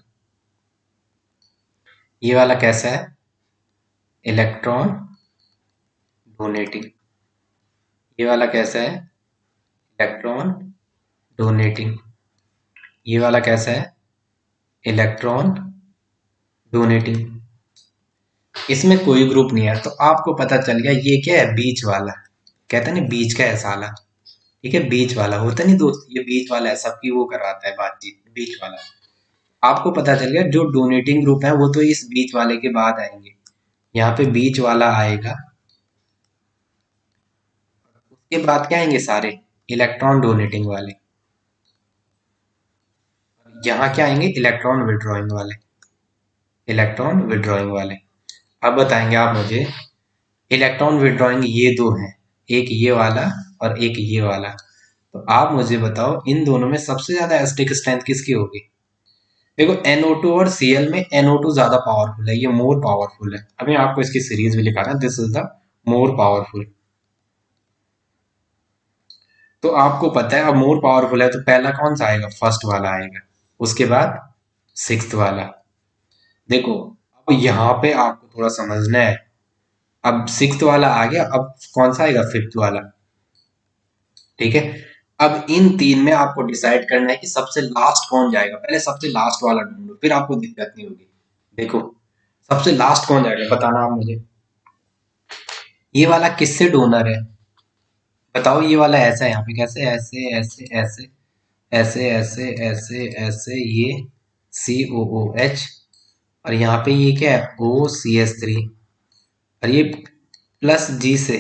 ये वाला कैसा है इलेक्ट्रॉन डोनेटिंग, ये वाला कैसा है इलेक्ट्रॉन डोनेटिंग, ये वाला कैसा है इलेक्ट्रॉन डोनेटिंग। इसमें कोई ग्रुप नहीं है, तो आपको पता चल गया ये क्या है बीच वाला, कहते हैं ना बीच का है साला, ठीक है, बीच वाला होता नहीं दोस्त, ये बीच वाला है, सबकी वो करवाता है बातचीत, बीच वाला। आपको पता चल गया जो डोनेटिंग ग्रुप है वो तो इस बीच वाले के बाद आएंगे, यहाँ पे बीच वाला आएगा, उसके बाद क्या आएंगे सारे इलेक्ट्रॉन डोनेटिंग वाले, यहाँ क्या आएंगे इलेक्ट्रॉन विड्रॉइंग वाले, इलेक्ट्रॉन विड्रॉइंग वाले। अब बताएंगे आप मुझे, इलेक्ट्रॉन विड्रॉइंग ये दो हैं, एक ये वाला और एक ये वाला, तो आप मुझे बताओ इन दोनों में सबसे ज्यादा एसिडिक स्ट्रेंथ किसकी होगी। देखो NO2 और Cl में NO2 ज्यादा पावरफुल है, ये मोर पावरफुल है, अभी आपको इसकी सीरीज भी लिखा है, this is the more powerful. तो आपको पता है अब मोर पावरफुल है तो पहला कौन सा आएगा, फर्स्ट वाला आएगा, उसके बाद सिक्स्थ वाला। देखो अब यहाँ पे आपको थोड़ा समझना है, अब सिक्स्थ वाला आ गया, अब कौन सा आएगा फिफ्थ वाला, ठीक है। अब इन तीन में आपको डिसाइड करना है कि सबसे लास्ट कौन जाएगा, पहले सबसे लास्ट वाला ढूंढो, फिर आपको दिक्कत नहीं होगी। देखो सबसे लास्ट कौन जाएगा बताना आप मुझे, ये वाला किससे डोनर है बताओ, ये वाला ऐसा है यहाँ पे कैसे, ऐसे ऐसे ऐसे ऐसे ऐसे ऐसे ऐसे, ये COOH और यहाँ पे ये क्या है OCH3, और ये प्लस G से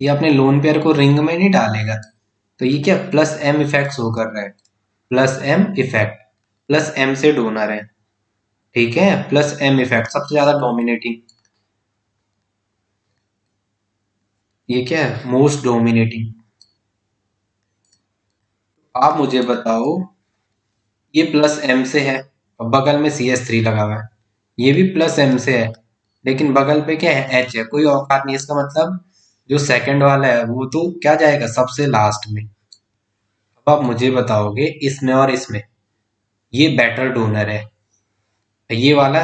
ये अपने लोन पेयर को रिंग में नहीं डालेगा, तो ये क्या प्लस M इफेक्ट शो कर रहा है, plus M effect, plus M से डोनर है, ठीक है, प्लस M इफेक्ट सबसे ज्यादा डोमिनेटिंग, ये क्या है मोस्ट डोमिनेटिंग। आप मुझे बताओ, ये प्लस M से है और बगल में CH3 लगा हुआ है, ये भी प्लस M से है लेकिन बगल पे क्या है H है, कोई औकात नहीं, इसका मतलब जो सेकंड वाला है वो तो क्या जाएगा सबसे लास्ट में। अब आप मुझे बताओगे इसमें और इसमें ये बेटर डोनर है, ये वाला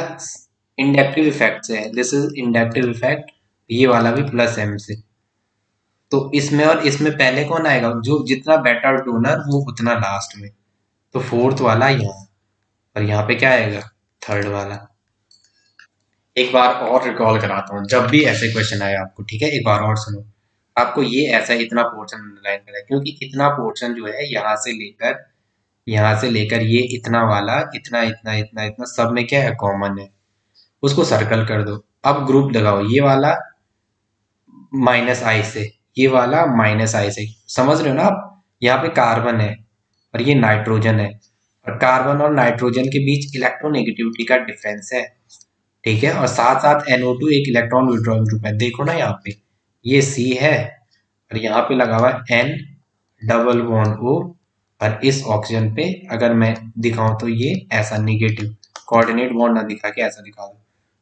इंडक्टिव इफेक्ट से है, दिस इज इंडक्टिव इफेक्ट, ये वाला भी प्लस M से, तो इसमें और इसमें पहले कौन आएगा, जो जितना बेटर डोनर वो उतना लास्ट में, तो फोर्थ वाला यहाँ, और यहाँ पे क्या आएगा थर्ड वाला। एक बार और रिकॉल कराता हूँ, जब भी ऐसे क्वेश्चन आए आपको, ठीक है, एक बार और सुनो, आपको ये ऐसा इतना पोर्शन अंडरलाइन करें, क्योंकि इतना पोर्शन जो है यहाँ से लेकर यहाँ से लेकर ये इतना वाला इतना इतना इतना इतना सब में क्या है, कॉमन है, उसको सर्कल कर दो। अब ग्रुप लगाओ, ये वाला माइनस आई से, ये वाला माइनस आई से, समझ रहे हो ना आप। यहाँ पे कार्बन है और ये नाइट्रोजन है, और कार्बन और नाइट्रोजन के बीच इलेक्ट्रोनेगेटिविटी का डिफरेंस है, ठीक है। और साथ साथ NO2 एक इलेक्ट्रॉन विड्रॉल ग्रुप है, देखो ना यहाँ पे ये C है और यहाँ पे लगा हुआ है N डबल बॉन्ड O, और इस ऑक्सीजन पे अगर मैं दिखाऊं तो ये ऐसा निगेटिव कोऑर्डिनेट बॉन्ड ना दिखा के ऐसा दिखा दो,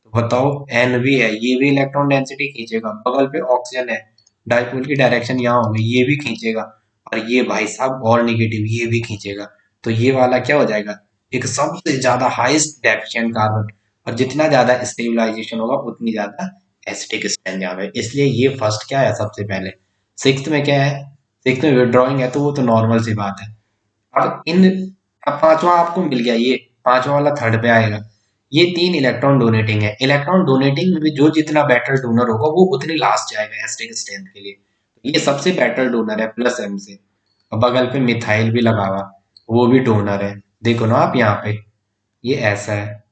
तो बताओ N भी है, ये भी इलेक्ट्रॉन डेंसिटी खींचेगा, बगल पे ऑक्सीजन है, डाइपोल की डायरेक्शन यहाँ होगी, ये भी खींचेगा, और ये भाई साहब और निगेटिव ये भी खींचेगा, तो ये वाला क्या हो जाएगा, एक सबसे ज्यादा हाईएस्ट डेफिशिएंट कार्बन, और जितना ज्यादा स्टेबलाइजेशन होगा उतनी ज्यादा एसिटिक स्ट्रेंथ यहाँ पे, इसलिए ये फर्स्ट क्या है सबसे पहले। सिक्स्थ में क्या है, सिक्स्थ में विड्रॉइंग है तो वो तो नॉर्मल सी बात है। अब अब पांचवा आपको मिल गया, ये पांचवा वाला थर्ड पे आएगा, ये तीन इलेक्ट्रॉन डोनेटिंग है, इलेक्ट्रॉन डोनेटिंग में भी जो जितना बेटर डोनर होगा वो उतनी लास्ट जाएगा एसिटिक स्ट्रेंथ के लिए, तो ये सबसे बेटर डोनर है प्लस एम से। और बगल पे मिथाइल भी लगा हुआ, वो भी डोनर है, देखो ना आप यहाँ पे, ये ऐसा है,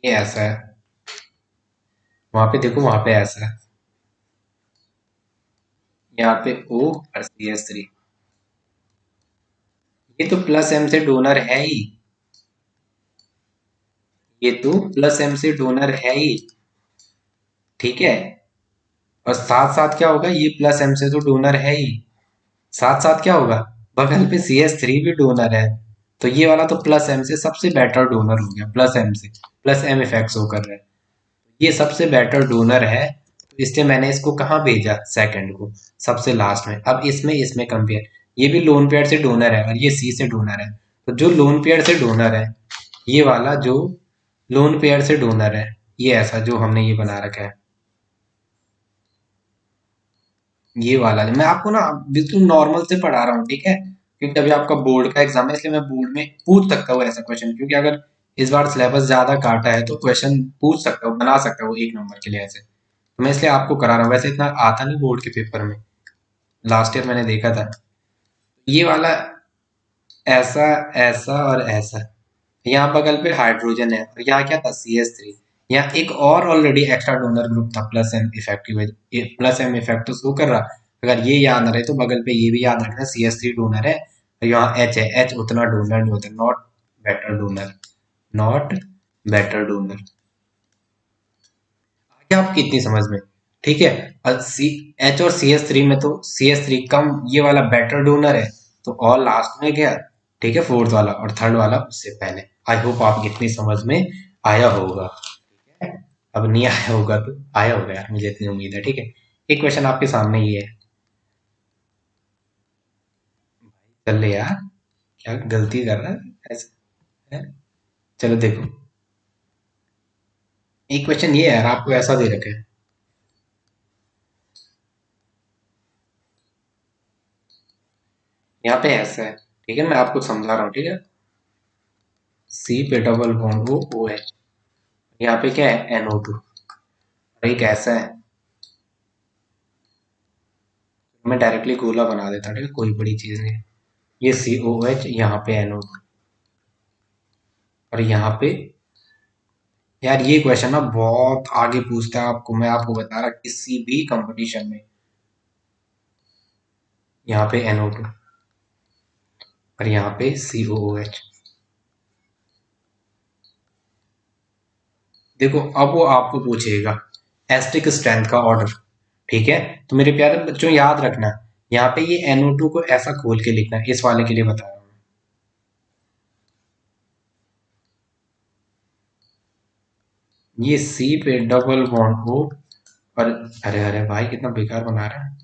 ये ऐसा है, वहां पे देखो वहां पे ऐसा है, यहाँ पे O और CH3, ये तो प्लस एम से डोनर है ही, ये तो प्लस एम से डोनर है ही, ठीक है। और साथ साथ क्या होगा, ये प्लस एम से तो डोनर है ही, साथ साथ क्या होगा, बगल पे CH3 भी डोनर है, तो ये वाला तो प्लस एम से सबसे बेटर डोनर हो गया, प्लस एम से, प्लस एम इफेक्ट शो कर रहा है, ये सबसे बेटर डोनर है, तो इसलिए मैंने इसको कहाँ भेजा, सेकंड को, सबसे लास्ट में। अब इसमें इसमें कंपेयर, ये भी लोन पेयर से डोनर है और ये C से डोनर है, तो जो लोन पेयर से डोनर है, ये वाला जो लोन पेयर से डोनर है, ये ऐसा जो हमने ये बना रखा है, ये वाला मैं आपको ना बिल्कुल नॉर्मल से पढ़ा रहा हूँ, ठीक है, क्योंकि अभी आपका बोर्ड का एग्जाम है, इसलिए मैं बोर्ड में पूछ सकता हूँ ऐसा क्वेश्चन, क्योंकि अगर इस बार सिलेबस ज्यादा काटा है तो क्वेश्चन पूछ सकता हूँ, बना सकता हूँ एक नंबर के लिए ऐसे, तो मैं इसलिए आपको करा रहा हूँ, वैसे इतना आता नहीं बोर्ड के पेपर में, लास्ट ईयर मैंने देखा था। ये वाला ऐसा, ऐसा और ऐसा, यहाँ बगल पे हाइड्रोजन है और यहाँ क्या था, CH3, यहाँ एक और ऑलरेडी एक्स्ट्रा डोनर ग्रुप था plus M effective, plus M effect तो शो कर रहा, अगर ये याद ना रहे तो बगल पे ये भी याद रखना, CH3 डोनर है और यहाँ H है, H उतना डोनर नहीं होता, not better donor, not better donor, क्या आपकी इतनी समझ में, ठीक है। और H और CH3 में तो CH3 कम, ये वाला बेटर डोनर है, तो और लास्ट में गया, ठीक है, फोर्थ वाला, और थर्ड वाला उससे पहले। आई होप आपकी इतनी समझ में आया होगा, ठीक है। अब नहीं आया होगा तो आया होगा यार, मुझे इतनी उम्मीद है, ठीक है। एक क्वेश्चन आपके सामने ये है, चल ले यार, क्या गलती कर रहा है ऐसे, है? चलो देखो, एक क्वेश्चन ये है यार, आपको ऐसा दे रखा है, यहाँ पे ऐसा है, ठीक है, मैं आपको समझा रहा हूँ, ठीक है। C पे डबल बॉन्ड O है, यहाँ पे क्या है, NO2, और एक ऐसा है, मैं डायरेक्टली गोला बना देता हूँ, ठीक है, कोई बड़ी चीज नहीं है, ये COH, यहाँ पे NO2, और यहाँ पे, यार ये क्वेश्चन ना बहुत आगे पूछता है आपको, मैं आपको बता रहा किसी भी कंपटीशन में, यहाँ पे NO2 और यहाँ पे COOH, देखो अब वो आपको पूछेगा एस्टिक स्ट्रेंथ का ऑर्डर, ठीक है। तो मेरे प्यारे बच्चों याद रखना, यहाँ पे ये NO2 को ऐसा खोल के लिखना है, इस वाले के लिए बता रहा हूँ, ये C पे डबल बॉन्ड O, और अरे अरे भाई कितना बेकार बना रहा है,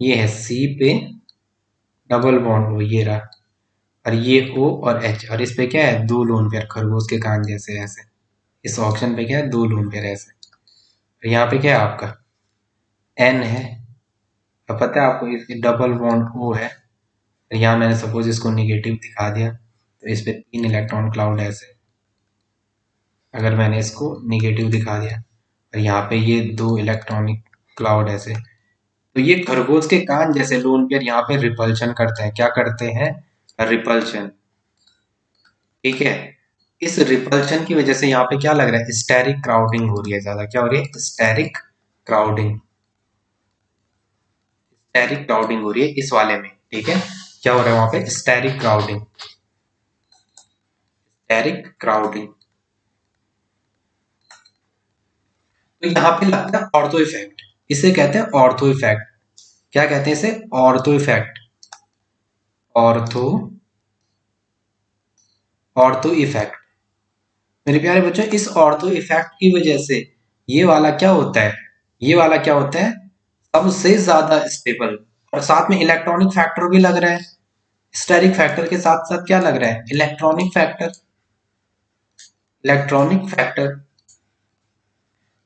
ये है C पे डबल बॉन्ड O, ये रहा, और ये O और H, और इस पे क्या है, दो लोन पेयर, खरगोश के कान जैसे ऐसे, इस ऑप्शन पे क्या है, दो लोन पेयर ऐसे, और यहाँ पे क्या है आपका N है, अब पता है आपको, इसकी डबल बॉन्ड O है, और यहाँ मैंने सपोज इसको निगेटिव दिखा दिया, तो इस पे 3 इलेक्ट्रॉन क्लाउड ऐसे, अगर मैंने इसको निगेटिव दिखा दिया, और यहाँ पे ये 2 इलेक्ट्रॉनिक क्लाउड ऐसे, तो ये खरगोश के कान जैसे लोन पेयर यहाँ पे रिपल्शन करते हैं। क्या करते हैं? रिपल्शन। ठीक है, इस रिपल्शन की वजह से यहाँ पे क्या लग रहा है? स्टेरिक क्राउडिंग हो रही है ज्यादा। क्या हो रही है? Steric crowding. स्टेरिक क्राउडिंग हो रही है इस वाले में। ठीक है, क्या हो रहा है वहां पे? Steric crowding. Steric crowding. तो यहाँ पे लगता है ऑर्थो इफेक्ट। इसे कहते हैं ऑर्थो इफेक्ट। क्या कहते हैं इसे? Ortho effect. Ortho, ortho effect. मेरे प्यारे बच्चों, इस ऑर्थो इफेक्ट की वजह से ये वाला क्या होता है? ये वाला क्या होता है? सबसे ज्यादा स्टेबल। और साथ में इलेक्ट्रॉनिक फैक्टर भी लग रहा है। स्टेरिक फैक्टर के साथ साथ क्या लग रहा है? Electronic factor. Electronic factor.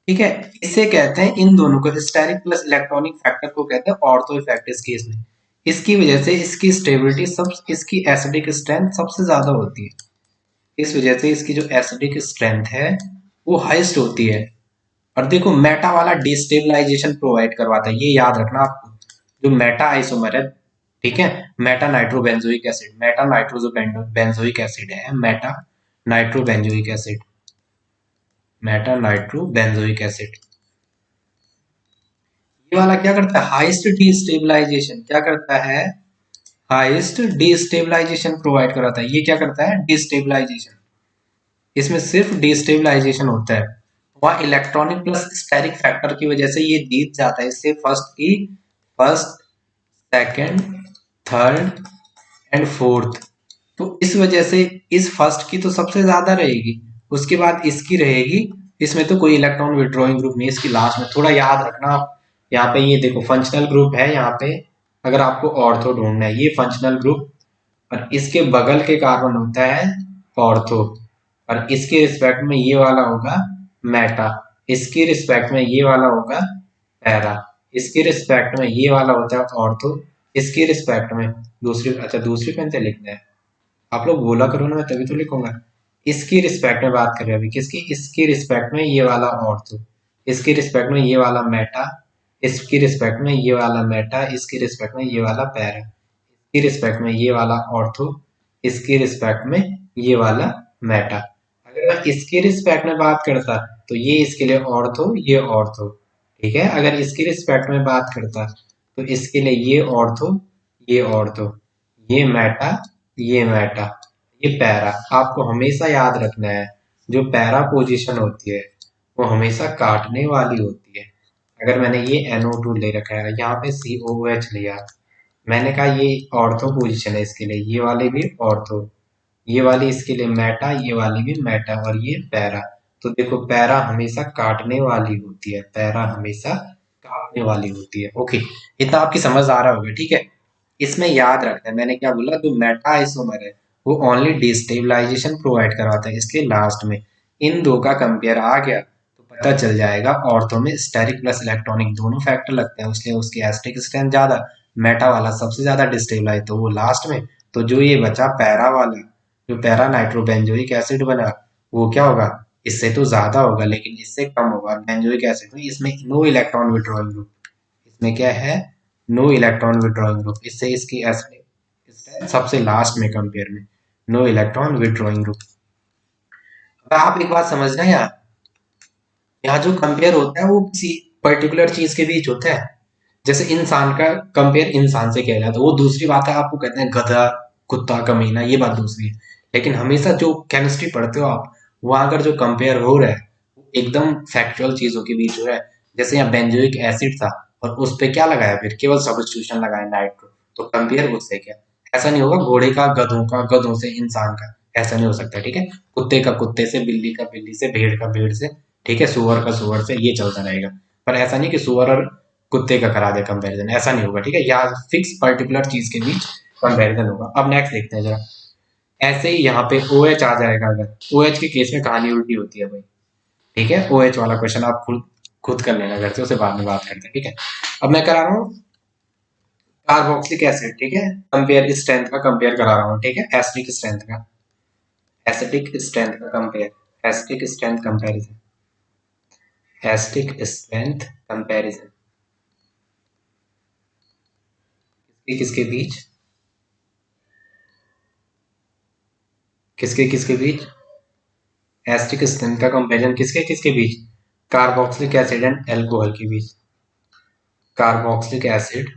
ठीक है, इसे कहते हैं, इन दोनों को, स्टेरिक प्लस इलेक्ट्रॉनिक फैक्टर को कहते हैं ऑर्थो इफेक्ट इस केस में। इसकी वजह से इसकी स्टेबिलिटी सब, इसकी एसिडिक स्ट्रेंथ सबसे ज्यादा होती है। इस वजह से इसकी जो एसिडिक स्ट्रेंथ है वो हाईएस्ट होती है। और देखो, मेटा वाला डिस्टेबलाइजेशन प्रोवाइड करवाता है, ये याद रखना आपको। जो मेटा आइसोमर है, ठीक है, meta nitrobenzoic acid, meta nitroso benzoic acid है, meta nitrobenzoic acid, meta nitrobenzoic acid. ये वाला क्या करता है? Highest destabilisation. क्या करता है? हाईएस्ट डिस्टेबलाइजेशन प्रोवाइड कराता है। ये क्या करता है? डिस्टेबलाइजेशन। इसमें सिर्फ डिस्टेबलाइजेशन होता है। वहां इलेक्ट्रॉनिक प्लस स्टेरिक फैक्टर की वजह से ये जीत जाता है। इससे first, second, third and fourth. तो इस वजह से इस फर्स्ट की तो सबसे ज्यादा रहेगी, उसके बाद इसकी रहेगी। इसमें तो कोई इलेक्ट्रॉन विड्रॉइंग ग्रुप नहीं, इसकी लास्ट में। थोड़ा याद रखना आप। यहाँ पे ये देखो फंक्शनल ग्रुप है यहाँ पे। अगर आपको ऑर्थो ढूंढना है, ये फंक्शनल ग्रुप, और इसके बगल के कार्बन होता है ऑर्थो, और इसके रिस्पेक्ट में ये वाला होगा मेटा, इसके रिस्पेक्ट में ये वाला होगा पैरा, इसके रिस्पेक्ट में ये वाला होता है ऑर्थो, इसके रिस्पेक्ट में दूसरी, अच्छा दूसरी पेन से लिखना है। आप लोग बोला करो ना, मैं तभी तो लिखूंगा। इसकी रिस्पेक्ट में बात कर रहे हैं अभी, किसकी? इसकी रिस्पेक्ट में ये वाला ऑर्थो, इसकी रिस्पेक्ट में ये वाला मेटा, इसकी रिस्पेक्ट में ये वाला मेटा, इसकी रिस्पेक्ट में ये वाला पैरा, इसकी रिस्पेक्ट में ये वाला ऑर्थो, इसकी रिस्पेक्ट में ये वाला मेटा। अगर मैं इसके रिस्पेक्ट में बात करता तो ये इसके लिए ऑर्थो, ये ऑर्थो। ठीक है, अगर इसकी रिस्पेक्ट में बात करता तो इसके लिए ये ऑर्थो, ये ऑर्थो, ये मेटा, ये मेटा, ये पैरा। आपको हमेशा याद रखना है, जो पैरा पोजीशन होती है वो हमेशा काटने वाली होती है। अगर मैंने ये NO2 ले रखा है, यहाँ पे COOH लिया, मैंने कहा ये ऑर्थो पोजीशन है इसके लिए, ये वाले भी ऑर्थो, ये वाली इसके लिए मेटा, ये वाली भी मेटा, और ये पैरा। तो देखो, पैरा हमेशा काटने वाली होती है, पैरा हमेशा काटने वाली होती है। ओके, इतना आपकी समझ आ रहा होगा। ठीक है, इसमें याद रखना है, मैंने क्या बोला, जो मेटा आइसोमर है वो ओनली डिस्टेबलाइजेशन प्रोवाइड करवाता है। इसके लास्ट में इन दो का कंपेयर आ गया तो पता चल जाएगा ऑर्थो में स्टेरिक प्लस इलेक्ट्रॉनिक दोनों फैक्टर लगते हैं, इसलिए उसकी एस्टिक स्ट्रेंथ ज्यादा, मेटा वाला सबसे ज्यादा डिस्टेबलाइज तो वो लास्ट में। तो जो ये बचा पैरा वाला, जो पैरा नाइट्रोबेंजोइक एसिड बना, वो क्या होगा? इससे तो ज्यादा होगा लेकिन इससे कम होगा बेंजोइक एसिड में। इसमें नो इलेक्ट्रॉन विड्रॉइंग ग्रुप, इसमें क्या है? No electron withdrawing group. इससे इसकी एसिड सबसे लास्ट में कंपेयर में, नो इलेक्ट्रॉन विड्रॉइंग ग्रुप। अब आप एक बात समझना यार, यहाँ जो कंपेयर होता है वो किसी पर्टिकुलर चीज के बीच होता है। जैसे इंसान का कंपेयर इंसान से किया जाता है, वो दूसरी बात है, आपको कहते हैं गधा, कुत्ता, कमीना, ये बात दूसरी है। लेकिन हमेशा जो केमिस्ट्री पढ़ते हो आप, वहां अगर जो कंपेयर हो रहा है वो एकदम फैक्चुअल चीजों के बीच हो रहा है। जैसे यहाँ बेंजोइक एसिड था और उस पे क्या लगाया, फिर केवल सब्स्टिट्यूशन लगाया नाइट्रो, तो कंपेयर उससे क्या? ऐसा नहीं होगा घोड़े का गधों का, गधों से इंसान का, ऐसा नहीं हो सकता। ठीक है, कुत्ते का कुत्ते से, बिल्ली का बिल्ली से, भेड़ का भेड़ से, ठीक है, सुअर का सुअर से, ये चलता रहेगा। पर ऐसा नहीं कि सुअर और कुत्ते का करा दे कंपैरिजन, ऐसा नहीं होगा। ठीक है, यहाँ फिक्स पर्टिकुलर चीज के बीच कंपैरिजन होगा। अब नेक्स्ट देखते हैं जरा। ऐसे ही यहाँ पे OH आ जाएगा, अगर OH के केस में कहानी उल्टी होती है भाई। ठीक है, OH वाला क्वेश्चन आप खुद खुद कर लेना घर से, उसे बाद में बात करते हैं। ठीक है, अब मैं करा रहा हूँ कार्बोक्सिलिक एसिड। ठीक है, कंपेयर स्ट्रेंथ का कंपेयर करा रहा हूँ। ठीक है, एसिडिक स्ट्रेंथ का। एसिडिक स्ट्रेंथ का compare, acidic strength comparison, acidic strength comparison किसके बीच, किसके किसके बीच, एसिडिक स्ट्रेंथ का कंपैरिजन किसके किसके बीच, कार्बोक्सिलिक एसिड एंड एल्कोहल के बीच, carboxylic acid,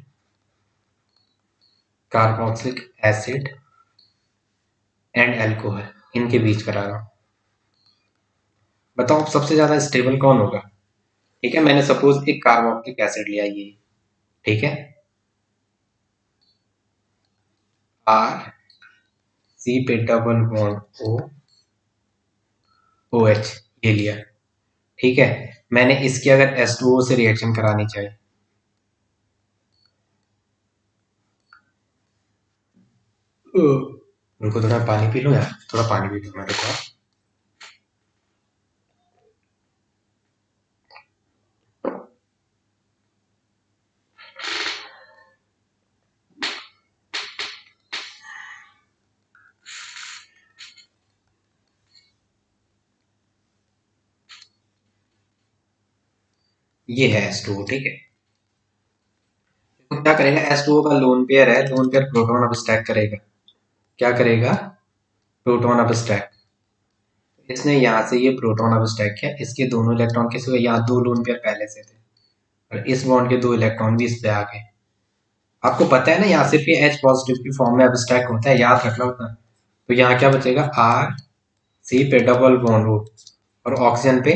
carboxylic acid and alcohol, इनके बीच करा रहा हूं। बताओ अब सबसे ज्यादा स्टेबल कौन होगा। ठीक है, मैंने सपोज एक कार्बोक्सिलिक एसिड लिया ये, ठीक है, आर सी पे double bond O O H ये लिया, ठीक है। मैंने इसकी अगर H2O से रिएक्शन करानी चाहिए, रुको थोड़ा पानी पी लो यार, थोड़ा पानी पी लो मैं, रुको। ये है H2O, ठीक है। तो क्या करेगा, H2O का लोन पेयर है, लोन पेयर प्रोटॉन अब स्टैक करेगा, क्या करेगा, प्रोटॉन अब स्टैक। इसने यहाँ से ये प्रोटॉन अब स्टैक किया, इसके दोनों इलेक्ट्रॉन किस हुए, यहाँ दो लोन पेयर पहले से थे और इस बॉन्ड के दो इलेक्ट्रॉन भी इस पे आ गए। आपको पता है ना, यहाँ सिर्फ ये H पॉजिटिव की फॉर्म में अब स्टैक होता है, याद रखना उतना। तो यहाँ क्या बचेगा, आर सी पे डबल बॉन्ड हो और ऑक्सीजन पे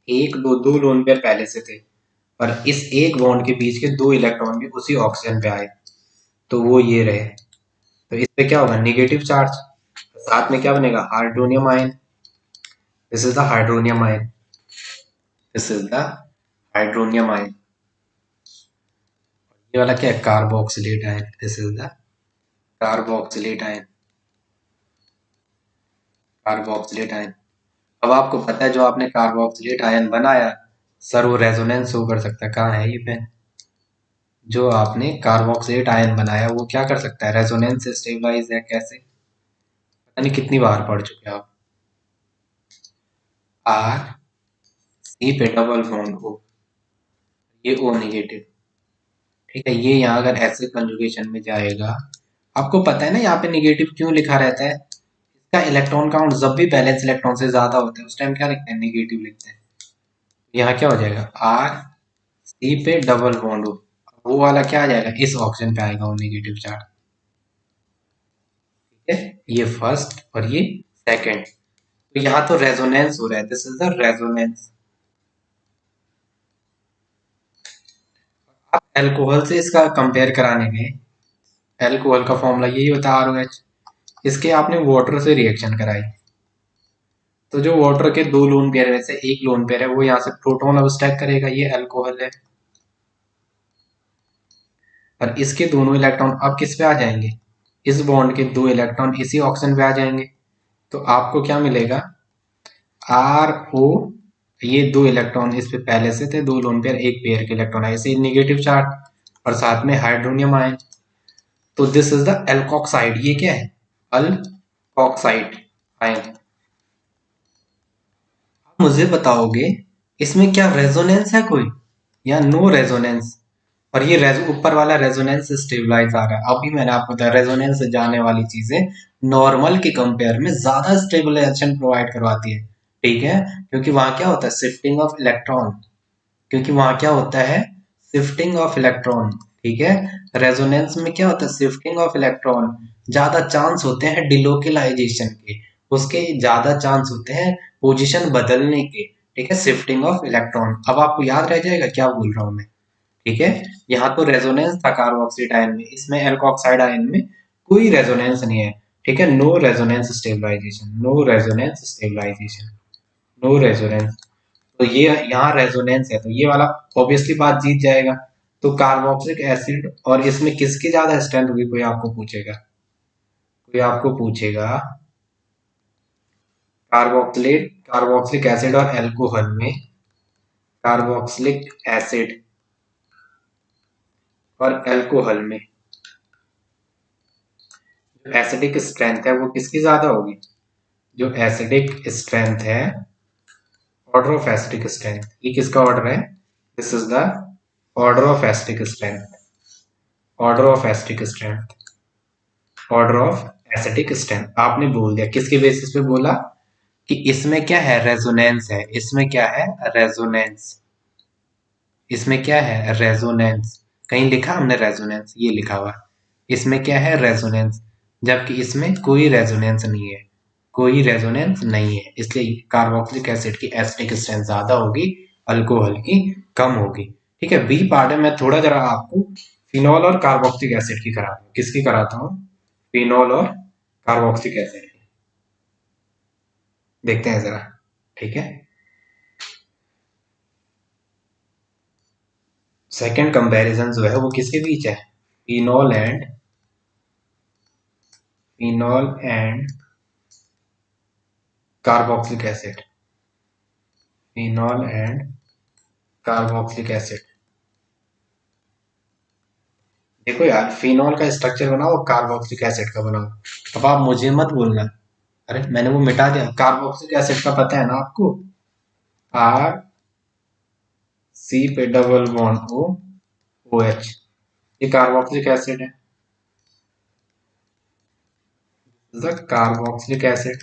एक दो दो लोन पेयर पहले से थे और इस एक बॉन्ड के बीच के दो इलेक्ट्रॉन भी उसी ऑक्सीजन पे आए, तो वो ये रहे। तो इस पे क्या होगा, नेगेटिव चार्ज, साथ में क्या बनेगा, hydronium ion, this is the hydronium ion, this is the hydronium ion. ये वाला क्या है, carboxylate ion, this is the carboxylate ion, carboxylate ion. अब आपको पता है जो आपने कार्बोक्सिलेट आयन बनाया सर, वो रेजोनेंस शो कर सकता है, कहाँ है ये पेन, जो आपने कार्बोक्सिलेट आयन बनाया वो क्या कर सकता है, रेजोनेंस से स्टेबलाइज है, कैसे, पता नहीं कितनी बार पढ़ चुके हैं आप। आर सी पे डबल बॉन्ड ओ, ये ओ नेगेटिव, ठीक है। ये यहाँ अगर ऐसे कंजुगेशन में जाएगा, आपको पता है ना यहाँ पे नेगेटिव क्यों लिखा रहता है, इसका इलेक्ट्रॉन काउंट जब भी बैलेंस इलेक्ट्रॉन से ज्यादा होता है उस टाइम क्या लिखते हैं, नेगेटिव लिखते हैं। यहाँ क्या हो जाएगा, आर सी पे डबल बॉन्ड हो, वो वाला क्या आ जाएगा, इस ऑप्शन पे आएगा वो नेगेटिव चार्ज, ठीक है। ये फर्स्ट और ये सेकंड, तो यहाँ तो रेजोनेंस हो रहा है, दिस इज द रेजोनेंस। आप एल्कोहल से इसका कंपेयर कराने में, एल्कोहल का फॉर्मूला यही होता है ROH, इसके आपने वाटर से रिएक्शन कराई, तो जो वाटर के दो लोन पेयर में से एक लोन पेयर है वो यहाँ से प्रोटॉन अब स्टैक करेगा, ये अल्कोहल है, और इसके दोनों इलेक्ट्रॉन अब किस पे आ जाएंगे, इस बॉन्ड के दो इलेक्ट्रॉन इसी ऑक्सीजन पे आ जाएंगे। तो आपको क्या मिलेगा, RO, ये दो इलेक्ट्रॉन इस पे पहले से थे, दो लोन पेयर एक पेयर के इलेक्ट्रॉन आए, इसे नेगेटिव चार्ज और साथ में हाइड्रोनियम आयन, तो दिस इज द एल्कोक्साइड, ये क्या है, अल्कोक्साइड आयन। मुझे बताओगे इसमें क्या रेजोनेंस है कोई, या नो रेजोनेंस, और ये ऊपर वाला रेजोनेंस स्टेबलाइज आ रहा है। अभी मैंने आपको बताया रेजोनेंस से जाने वाली चीजें नॉर्मल के कंपेयर में ज्यादा स्टेबलाइजेशन प्रोवाइड करवाती है, ठीक है, क्योंकि वहां क्या होता है, शिफ्टिंग ऑफ इलेक्ट्रॉन, क्योंकि वहां क्या होता है, शिफ्टिंग ऑफ इलेक्ट्रॉन, ठीक है। रेजोनेंस में क्या होता है, शिफ्टिंग ऑफ इलेक्ट्रॉन, ज्यादा चांस होते हैं डिलोकलाइजेशन के, उसके ज्यादा चांस होते हैं पोजीशन बदलने के, ठीक है, शिफ्टिंग ऑफ इलेक्ट्रॉन। अब आपको याद रह जाएगा क्या बोल रहा हूं मैं, ठीक है। यहाँ तो रेजोनेंस था कार्बोक्सिल आयन में, इसमें एल्कोक्साइड आयन में कोई रेजोनेंस नहीं है, ठीक है, no resonance stabilization, no resonance stabilization, no resonance. तो ये यहाँ रेजोनेंस है, तो ये वाला ऑब्वियसली बात जीत जाएगा। तो कार्बोक्सिलिक एसिड और इसमें किसकी ज्यादा स्ट्रेंथ होगी, कोई आपको पूछेगा, कोई आपको पूछेगा, कार्बोक्सिलेट, कार्बोक्सिलिक एसिड और एल्कोहल में, कार्बोक्सिलिक एसिड और एल्कोहल में एसिडिक स्ट्रेंथ है वो किसकी ज्यादा होगी, जो एसिडिक स्ट्रेंथ है, ऑर्डर ऑफ एसिडिक स्ट्रेंथ, ये किसका ऑर्डर है? This is the order of acidic strength, order of acidic strength, order of acidic strength. आपने बोल दिया, किसके बेसिस पे बोला? कि इसमें क्या है? रेजोनेंस है। इसमें क्या है? रेजोनेंस। इसमें क्या है? रेजोनेंस। कहीं लिखा हमने रेजोनेंस? ये लिखा हुआ। इसमें क्या है? रेजोनेंस। जबकि इसमें कोई रेजोनेंस नहीं है, कोई रेजोनेंस नहीं है, इसलिए कार्बोक्सिलिक एसिड की एसिडिक स्ट्रेंथ ज्यादा होगी, अल्कोहल की कम होगी। ठीक है, बी पार्ट में मैं थोड़ा जरा आपको फिनॉल और कार्बोक्सिलिक एसिड की कराता हूँ। किसकी कराता हूँ? फिनॉल और कार्बोक्सिलिक एसिड की। देखते हैं जरा। ठीक है, सेकंड कंपैरिजन जो है वो किसके बीच है? Phenol and carboxylic acid, phenol and carboxylic acid. देखो यार, फिनॉल का स्ट्रक्चर बनाओ, कार्बोक्सिलिक एसिड का बनाओ। अब आप मुझे मत बोलना, अरे मैंने वो मिटा दिया। कार्बोक्सिलिक एसिड का पता है ना आपको? आर सी पे double bond O, O H, ये कार्बोक्सिलिक एसिड है। Carboxylic acid.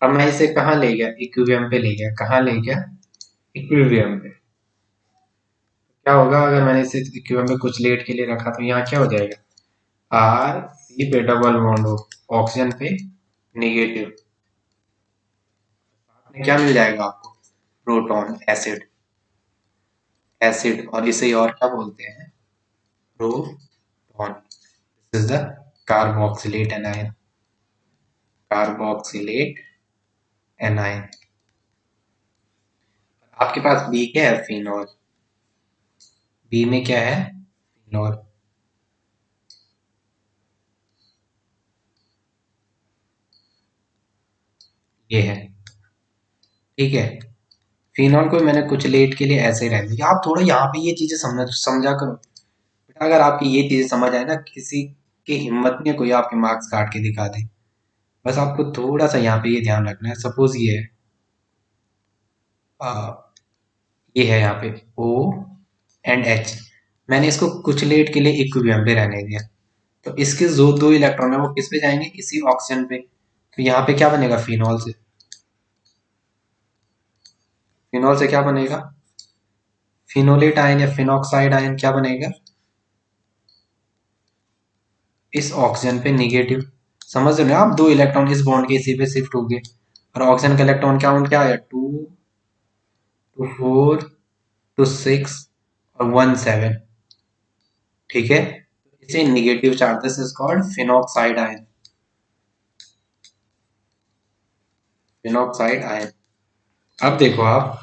अब मैं इसे कहाँ ले गया? इक्विलिब्रियम पे ले गया। कहाँ ले गया? इक्विलिब्रियम पे। क्या होगा अगर मैंने इसे इक्विलिब्रियम पे कुछ लेट के लिए रखा? तो यहाँ क्या हो जाएगा? आर सी पे डबल बॉन्ड हो, ऑक्सीजन पे नेगेटिव, क्या मिल जाएगा आपको? प्रोटॉन। एसिड, एसिड, और इसे और क्या बोलते हैं? Proton. This is the carboxylate anion, carboxylate anion. आपके पास बी क्या है? फिनॉल। बी में क्या है? फिनॉल। ये है। ठीक है, फिनॉल को मैंने कुछ लेट के लिए ऐसे ही रहने दिया। आप थोड़ा यहाँ पे ये चीजें समझा करो बेटा। अगर आपकी ये चीजें समझ आए ना, किसी की हिम्मत नहीं है कोई आपके मार्क्स काट के दिखा दे। बस आपको थोड़ा सा यहाँ पे ये ध्यान रखना है। सपोज ये है, आ, ये है यहाँ पे O एंड H। मैंने इसको कुछ लेट के लिए इक्विलिब्रियम पे रहने दिया, तो इसके जो दो इलेक्ट्रॉन है वो किस पे जाएंगे? इसी ऑक्सीजन पे। तो यहाँ पे क्या बनेगा? फिनॉल से। फिनॉल से क्या बनेगा? फिनोलेट आयन या फिनॉक्साइड आयन क्या बनेगा? इस ऑक्सीजन पे निगेटिव। समझ रहे हो आप? दो इलेक्ट्रॉन इस बॉन्ड के इसी पे शिफ्ट हो गए, और ऑक्सीजन का इलेक्ट्रॉन काउंट क्या आया? 2 2 4 2 6 और 1 7। ठीक है, इसे negative charge, this is called phenoxide ion, phenoxide ion. अब देखो आप,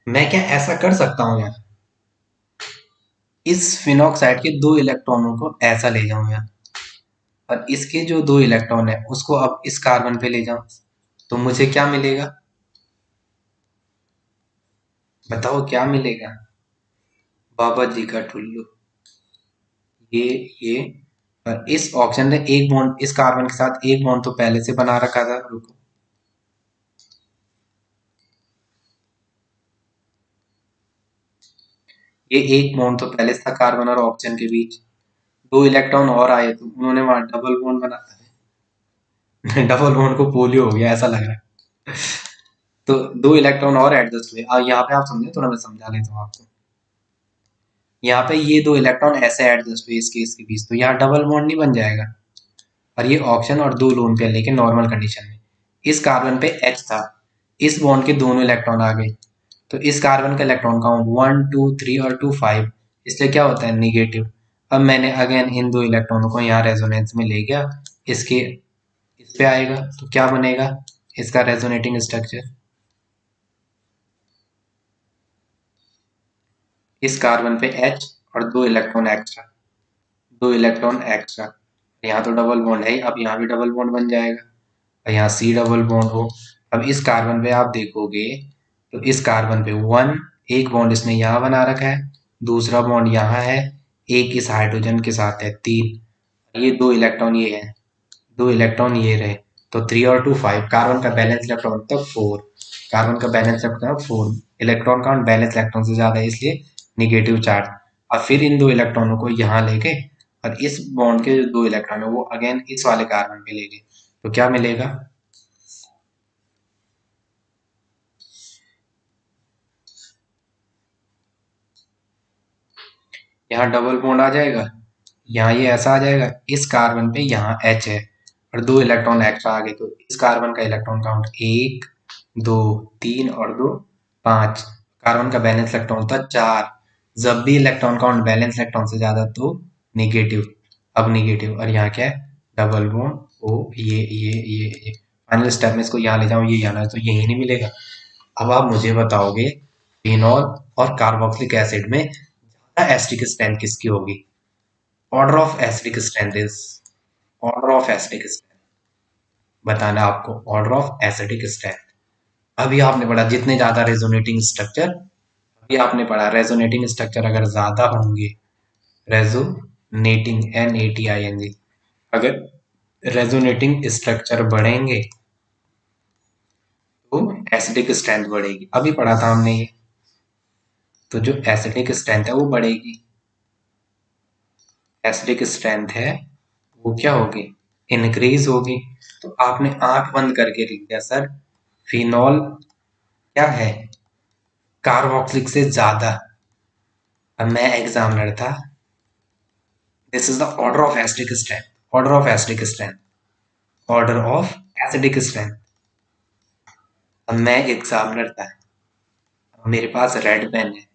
मैं क्या ऐसा कर सकता हूँ यार? इस फिनॉक्साइड के दो इलेक्ट्रॉनों को ऐसा ले जाऊं यार, और इसके जो दो इलेक्ट्रॉन है उसको अब इस कार्बन पे ले जाऊं, तो मुझे क्या मिलेगा? बताओ क्या मिलेगा? बाबा जी का ठुल्लू। ये ये और इस ऑक्सीजन ने एक बॉन्ड इस कार्बन के साथ, एक बॉन्ड तो पहले से बना रखा था। रुको, ये एक बॉन्ड तो पहले से था कार्बन और ऑक्सीजन के बीच। दो इलेक्ट्रॉन और आए तो उन्होंने वहां डबल बॉन्ड बना दिया। डबल बॉन्ड को पोलियो हो गया ऐसा लग रहा है। तो दो इलेक्ट्रॉन और एडजस्ट हुए। यहाँ पे आप समझे, थोड़ा मैं समझा लेता हूँ आपको। यहाँ पे ये दो इलेक्ट्रॉन ऐसे एडजस्ट हुए इसके बीच, तो यहाँ डबल बॉन्ड नहीं बन जाएगा? और ये ऑक्सीजन और दो लोन पे, लेकिन नॉर्मल कंडीशन में। इस कार्बन पे H था, इस बॉन्ड के दोनों इलेक्ट्रॉन आ गए, तो इस कार्बन का इलेक्ट्रॉन काउंट 1 2 3 और 2 5, इसलिए क्या होता है? निगेटिव। अब मैंने अगेन इन दो इलेक्ट्रॉनों को यहाँ रेजोनेंस में ले गया, इसके इस पे आएगा तो क्या बनेगा इसका रेजोनेटिंग स्ट्रक्चर? इस कार्बन पे H और दो इलेक्ट्रॉन एक्स्ट्रा, दो इलेक्ट्रॉन एक्स्ट्रा। यहाँ तो डबल बॉन्ड है, अब यहाँ भी डबल बॉन्ड बन जाएगा, और यहाँ C डबल बॉन्ड हो। अब इस कार्बन पे आप देखोगे तो इस कार्बन पे एक बॉन्ड इसने यहाँ बना रखा है, दूसरा बॉन्ड यहाँ है, एक इस हाइड्रोजन के साथ है, 3। ये दो इलेक्ट्रॉन ये है, दो इलेक्ट्रॉन ये रहे, तो 3 और 2 5, कार्बन का बैलेंस इलेक्ट्रॉन तक 4, कार्बन का balance electron 4, electron count balance electron से ज्यादा है इसलिए निगेटिव चार्ज। और फिर इन दो इलेक्ट्रॉनों को यहाँ लेके और इस बॉन्ड के जो दो इलेक्ट्रॉन है वो अगेन इस वाले कार्बन पे ले गए, तो क्या मिलेगा? यहाँ डबल बॉन्ड आ जाएगा, यहाँ ये ऐसा आ जाएगा, इस कार्बन पे यहाँ H है और दो इलेक्ट्रॉन एक्स्ट्रा आ गए, तो इस कार्बन का इलेक्ट्रॉन काउंट 1 2 3 और 2 5, कार्बन का बैलेंस इलेक्ट्रॉन था 4। जब भी इलेक्ट्रॉन काउंट बैलेंस इलेक्ट्रॉन से ज्यादा तो निगेटिव, अब निगेटिव, और यहाँ क्या है? डबल बॉन्ड ओ, ये फाइनल स्टेप में इसको यहाँ ले जाऊँ, ये यहाँ है तो यही नहीं मिलेगा। अब आप मुझे बताओगे फिनॉल और कार्बोक्सिलिक एसिड में ज्यादा एसिडिक स्ट्रेंथ किसकी होगी? Order of acidic strength is, order of acidic strength बताना आपको, ऑर्डर ऑफ एसिडिक स्ट्रेंथ। अभी आपने पढ़ा जितने ज्यादा रेजोनेटिंग स्ट्रक्चर, अभी आपने पढ़ा रेजोनेटिंग स्ट्रक्चर अगर ज्यादा होंगे, रेजोनेटिंग NATING, अगर रेजोनेटिंग स्ट्रक्चर बढ़ेंगे तो एसिडिक स्ट्रेंथ बढ़ेगी, अभी पढ़ा था हमने ये। तो जो एसिडिक स्ट्रेंथ है वो बढ़ेगी, एसिडिक स्ट्रेंथ है वो क्या होगी? इंक्रीज होगी। तो आपने आंख बंद करके लिख दिया सर फिनॉल क्या है? कार्बोक्सिलिक से ज्यादा। अब मैं एग्जामिनर था, this is the order of acidic strength, order of acidic strength, order of acidic strength. अब मैं एग्जामिनर था, अब मेरे पास रेड पेन है,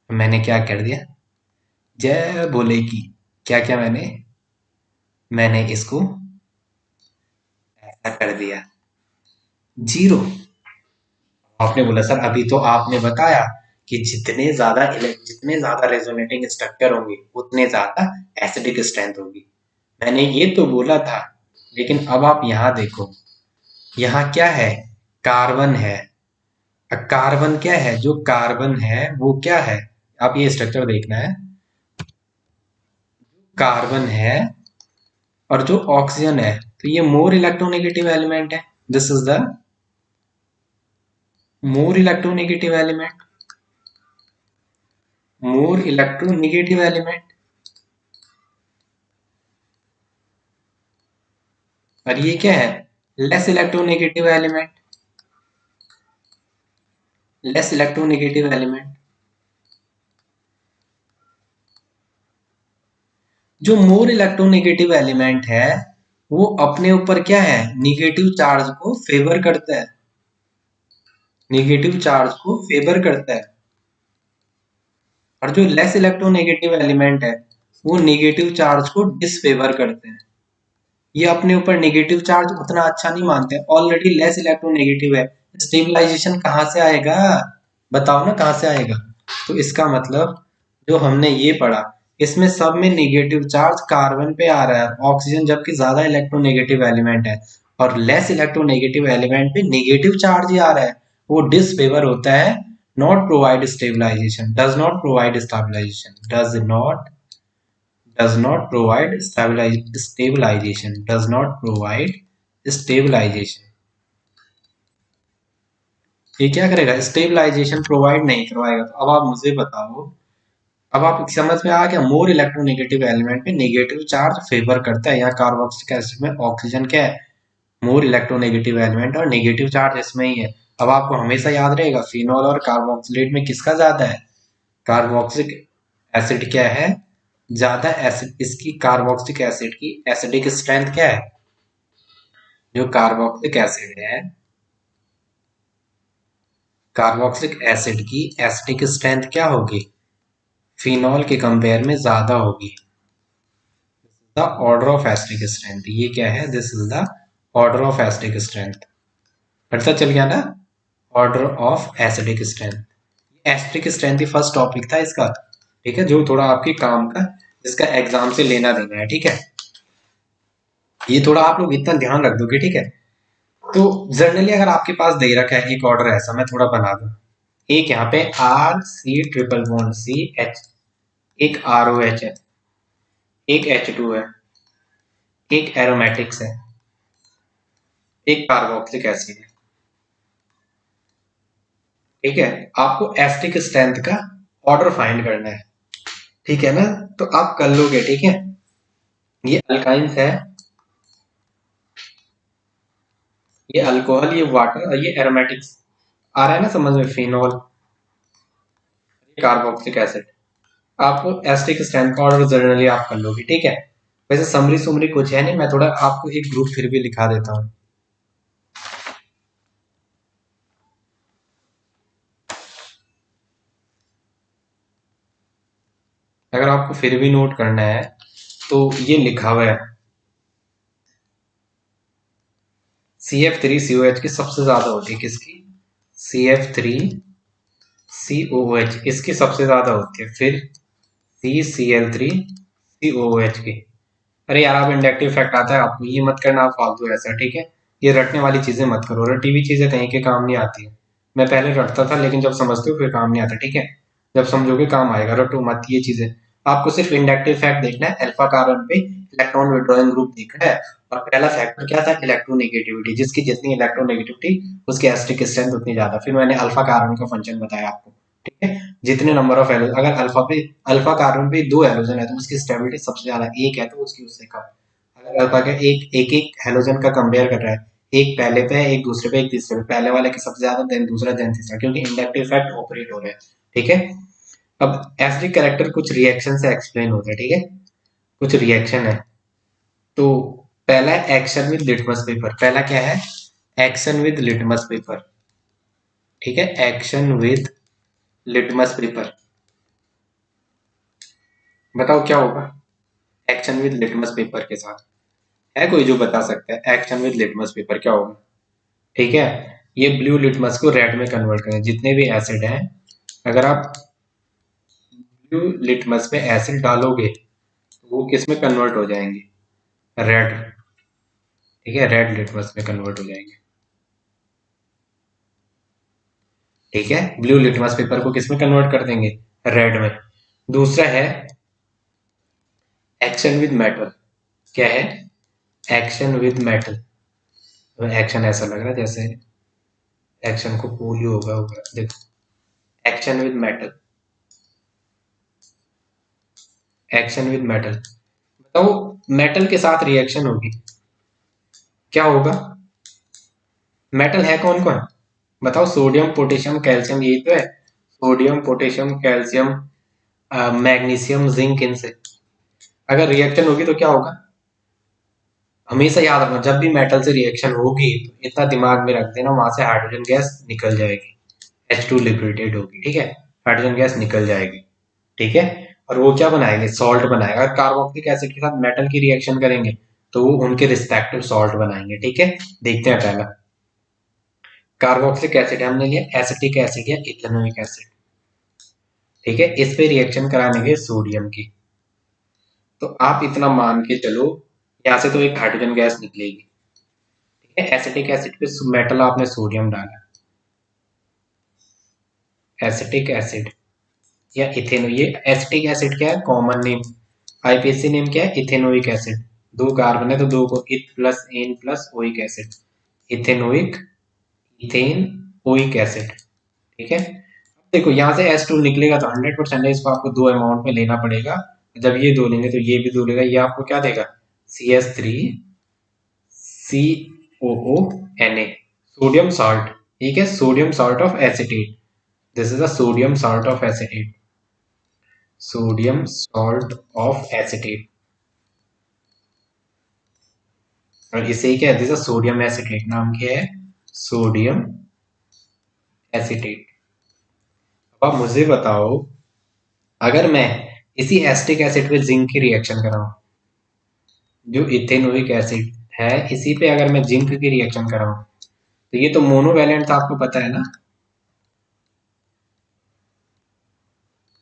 मैंने क्या कर दिया? जय बोले की क्या क्या मैंने इसको ऐसा कर दिया, जीरो। आपने बोला सर अभी तो आपने बताया कि जितने ज्यादा रेजोनेटिंग स्ट्रक्चर होंगे उतने ज्यादा एसिडिक स्ट्रेंथ होगी, मैंने ये तो बोला था। लेकिन अब आप यहाँ देखो, यहाँ क्या है? कार्बन है। कार्बन क्या है? जो कार्बन है वो क्या है? आप ये स्ट्रक्चर देखना है, कार्बन है और जो ऑक्सीजन है तो ये मोर इलेक्ट्रोनेगेटिव एलिमेंट है, this is the more electronegative element, more electronegative element. और ये क्या है? Less electronegative element, less electronegative element. जो मोर इलेक्ट्रोनेगेटिव एलिमेंट है वो अपने ऊपर क्या है? निगेटिव चार्ज को फेवर करता है, निगेटिव चार्ज को फेवर करता है। और जो लेस इलेक्ट्रोनेगेटिव एलिमेंट है वो निगेटिव चार्ज को डिसफेवर करते हैं, ये अपने ऊपर नेगेटिव चार्ज उतना अच्छा नहीं मानते, ऑलरेडी लेस इलेक्ट्रोनेगेटिव है, स्टेबलाइजेशन कहाँ से आएगा? बताओ ना कहाँ से आएगा? तो इसका मतलब जो हमने ये पढ़ा इसमें सब में नेगेटिव चार्ज कार्बन पे आ रहा है, ऑक्सीजन जबकि ज्यादा इलेक्ट्रोनेगेटिव एलिमेंट है और लेस इलेक्ट्रोनेगेटिव एलिमेंट पे नेगेटिव चार्ज ही आ रहा है, वो डिसफेवर होता है, not provide stabilization, does not provide stabilization, does not provide stabilization, does not provide stabilization। ये क्या करेगा? स्टेबलाइजेशन प्रोवाइड नहीं करवाएगा। तो अब आप मुझे बताओ, अब आप समझ में आ गया, मोर इलेक्ट्रोनेगेटिव एलिमेंट में नेगेटिव चार्ज फेवर करता है, यहाँ कार्बोक्सिलिक एसिड में ऑक्सीजन क्या है? मोर इलेक्ट्रोनेगेटिव एलिमेंट और नेगेटिव चार्ज इसमें ही है। अब आपको हमेशा याद रहेगा फिनॉल और कार्बोक्सिलेट में किसका ज्यादा है? कार्बोक्सिलिक एसिड क्या है? ज्यादा एसिड, इसकी कार्बोक्सिलिक एसिड की एसिडिक स्ट्रेंथ क्या है? जो कार्बोक्सिलिक एसिड है, कार्बोक्सिलिक एसिड की एसिडिक स्ट्रेंथ क्या होगी? फिनॉल के कंपेयर में ज्यादा होगी। The order of acidic strength, ये क्या है? This is the order of acidic strength. पता चल गया ना? Order of acidic strength, acidic strength he first topic था इसका, ठीक है, जो थोड़ा आपके काम का, जिसका एग्जाम से लेना देना है, ठीक है। ये थोड़ा आप लोग इतना ध्यान रख दोगे, ठीक है। तो जनरली अगर आपके पास दे रखा है एक ऑर्डर ऐसा, मैं थोड़ा बना दूं, एक यहाँ पे RC ट्रिपल बॉन्ड CH, एक ROH है, एक H2 है, एक एरोमेटिक्स है, एक कार्बोक्सिलिक एसिड है। ठीक है, आपको एसिटिक स्ट्रेंथ का ऑर्डर फाइंड करना है। ठीक है ना, तो आप कर लोगे। ठीक है, ये अल्काइंस है, ये अल्कोहल, ये वाटर और ये एरोमेटिक्स। आ रहा है ना समझ में, फिनॉल, कार्बोक्सिलिक एसिड। आपको एसिटिक स्ट्रेंथ का ऑर्डर जनरली आप कर लोगे। ठीक है, वैसे समरी सुमरी कुछ है नहीं, मैं थोड़ा आपको एक ग्रुप फिर भी लिखा देता हूँ। अगर आपको फिर भी नोट करना है तो ये लिखा हुआ है, CF3COH की सबसे ज्यादा होती है, किसकी? CF3COOH इसकी सबसे ज्यादा होती है, फिर CCl3COOH की। अरे यार, आप इंडक्टिव फैक्ट आता है आपको, ये मत करना आप फालतू ऐसा। ठीक है, ये रटने वाली चीजें मत करो, रटी हुई चीजें कहीं के काम नहीं आती है। मैं पहले रटता था, लेकिन जब समझते हो फिर काम नहीं आता। ठीक है, जब समझोगे काम आएगा, रटो मत ये चीजें। आपको सिर्फ इंडक्टिव फैक्ट देखना है, अल्फा कार्बन पे इलेक्ट्रॉन विड्रॉइंग ग्रुप देखना है। और पहला फैक्टर क्या था? इलेक्ट्रोनेगेटिविटी, जिसकी जितनी इलेक्ट्रोनेगेटिविटी उसकी एसिटिक स्ट्रेंथ उतनी ज्यादा। फिर मैंने अल्फा कार्बन का फंक्शन बताया आपको। ठीक है, जितने नंबर ऑफ एलो, अगर अल्फा कार्बन पे दो एलोजन है तो उसकी स्टेबिलिटी सबसे ज्यादा, एक है तो उसकी उससे कम। अगर अल्फा का एक एक एक हेलोजन का कंपेयर कर रहा है, एक पहले पे है, एक दूसरे पे, एक तीसरे पे, पहले वाले के सबसे ज्यादा, देन दूसरा, देन तीसरा, क्योंकि इंडक्टिव इफेक्ट ऑपरेट हो रहा है। ठीक है, अब एसिडिक कैरेक्टर कुछ रिएक्शन से एक्सप्लेन होता है। ठीक है, कुछ रिएक्शन है। तो पहला है एक्शन विद लिटमस पेपर। पहला क्या है? Action with litmus paper. ठीक है, एक्शन विद लिटमस पेपर। बताओ क्या होगा एक्शन विद लिटमस पेपर के साथ? है कोई जो बता सकता है एक्शन विद लिटमस पेपर क्या होगा? ठीक है, ये ब्लू लिटमस को रेड में कन्वर्ट करें, जितने भी एसिड हैं। अगर आप ब्लू लिटमस पे एसिड डालोगे तो वो किस में कन्वर्ट हो जाएंगे? रेड। ठीक है, रेड लिटमस में कन्वर्ट हो जाएंगे। ठीक है, ब्लू लिटमस पेपर को किस में कन्वर्ट कर देंगे? रेड में। दूसरा है एक्शन विद मेटल। क्या है? Action with metal. एक्शन ऐसा लग रहा है जैसे एक्शन को पोलियो होगा देखो। Action with metal, action with metal. बताओ, मेटल के साथ रिएक्शन होगी, क्या होगा? मेटल है कौन कौन? बताओ, सोडियम पोटेशियम कैल्शियम, यही तो है। Sodium potassium calcium magnesium zinc, इनसे अगर रिएक्शन होगी तो क्या होगा? हमेशा याद रखना, जब भी मेटल से रिएक्शन होगी तो इतना दिमाग में रख देना, वहां से हाइड्रोजन गैस निकल जाएगी। H2 लिबरेटेड होगी। ठीक है, हाइड्रोजन गैस निकल जाएगी। ठीक है, और वो क्या बनाएंगे? सॉल्ट बनाएगा। अगर कार्बोक्सिलिक एसिड के साथ मेटल की रिएक्शन करेंगे तो वो उनके रिस्पेक्टिव सॉल्ट बनाएंगे। ठीक है, देखते हैं पहला। कार्बोक्सिलिक एसिड हमने लिया, एसिटिक एसिड या इथेनोइक एसिड। ठीक है, इस पे रिएक्शन कराने के सोडियम की। तो आप इतना मान के चलो, यहाँ से तो एक हाइड्रोजन गैस निकलेगी। ठीक है, एसिटिक एसिड पे मेटल आपने सोडियम डाला, एसिटिक एसिड या इथेनो, ये एसिटिक एसिड क्या है? कॉमन नेम, आईपीएससी नेम क्या है? Ethanoic acid. दो कार्बन है तो दो को eth plus an plus oic acid, ethanoic, ethane oic acid. ठीक है, देखो यहाँ से H2 निकलेगा तो 100% है, इसको आपको दो अमाउंट में लेना पड़ेगा। जब ये दो लेंगे तो ये भी दो लेगा, ये आपको क्या देगा? CH3COONA, sodium salt. ठीक है, sodium salt of acetate, this is a sodium salt of acetate, sodium salt of acetate. और इसे क्या है? दिस इज सोडियम एसिटेट, नाम क्या है? Sodium acetate. अब आप मुझे बताओ, अगर मैं इसी एसिटिक एसिड पे जिंक की रिएक्शन कराऊं, जो इथेनोइक एसिड है, इसी पे अगर मैं जिंक की रिएक्शन कराऊं तो ये तो मोनोवैलेंट था, आपको पता है ना।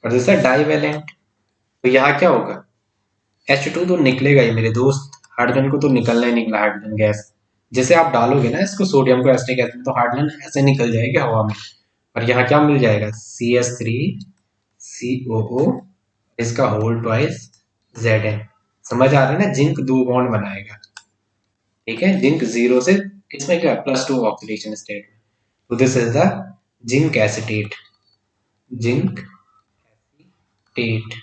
और दूसरा डाईवैलेंट, तो यहाँ क्या होगा? H2 तो निकलेगा ही मेरे दोस्त, हाइड्रोजन को तो निकलना ही निकला, हाइड्रोजन गैस। जैसे आप डालोगे ना इसको, सोडियम को एसिटिक एसिड में, तो हाइड्रोजन ऐसे निकल जाएगी हवा में। और यहाँ क्या मिल जाएगा? CH3COO, इसका होल ट्वाइस Zn। समझ आ रहा है ना, जिंक दो बॉन्ड बनाएगा। ठीक है, जिंक जीरो से इसमें क्या है, +2 ऑक्सीडेशन स्टेट। तो this is the zinc acetate, zinc acetate.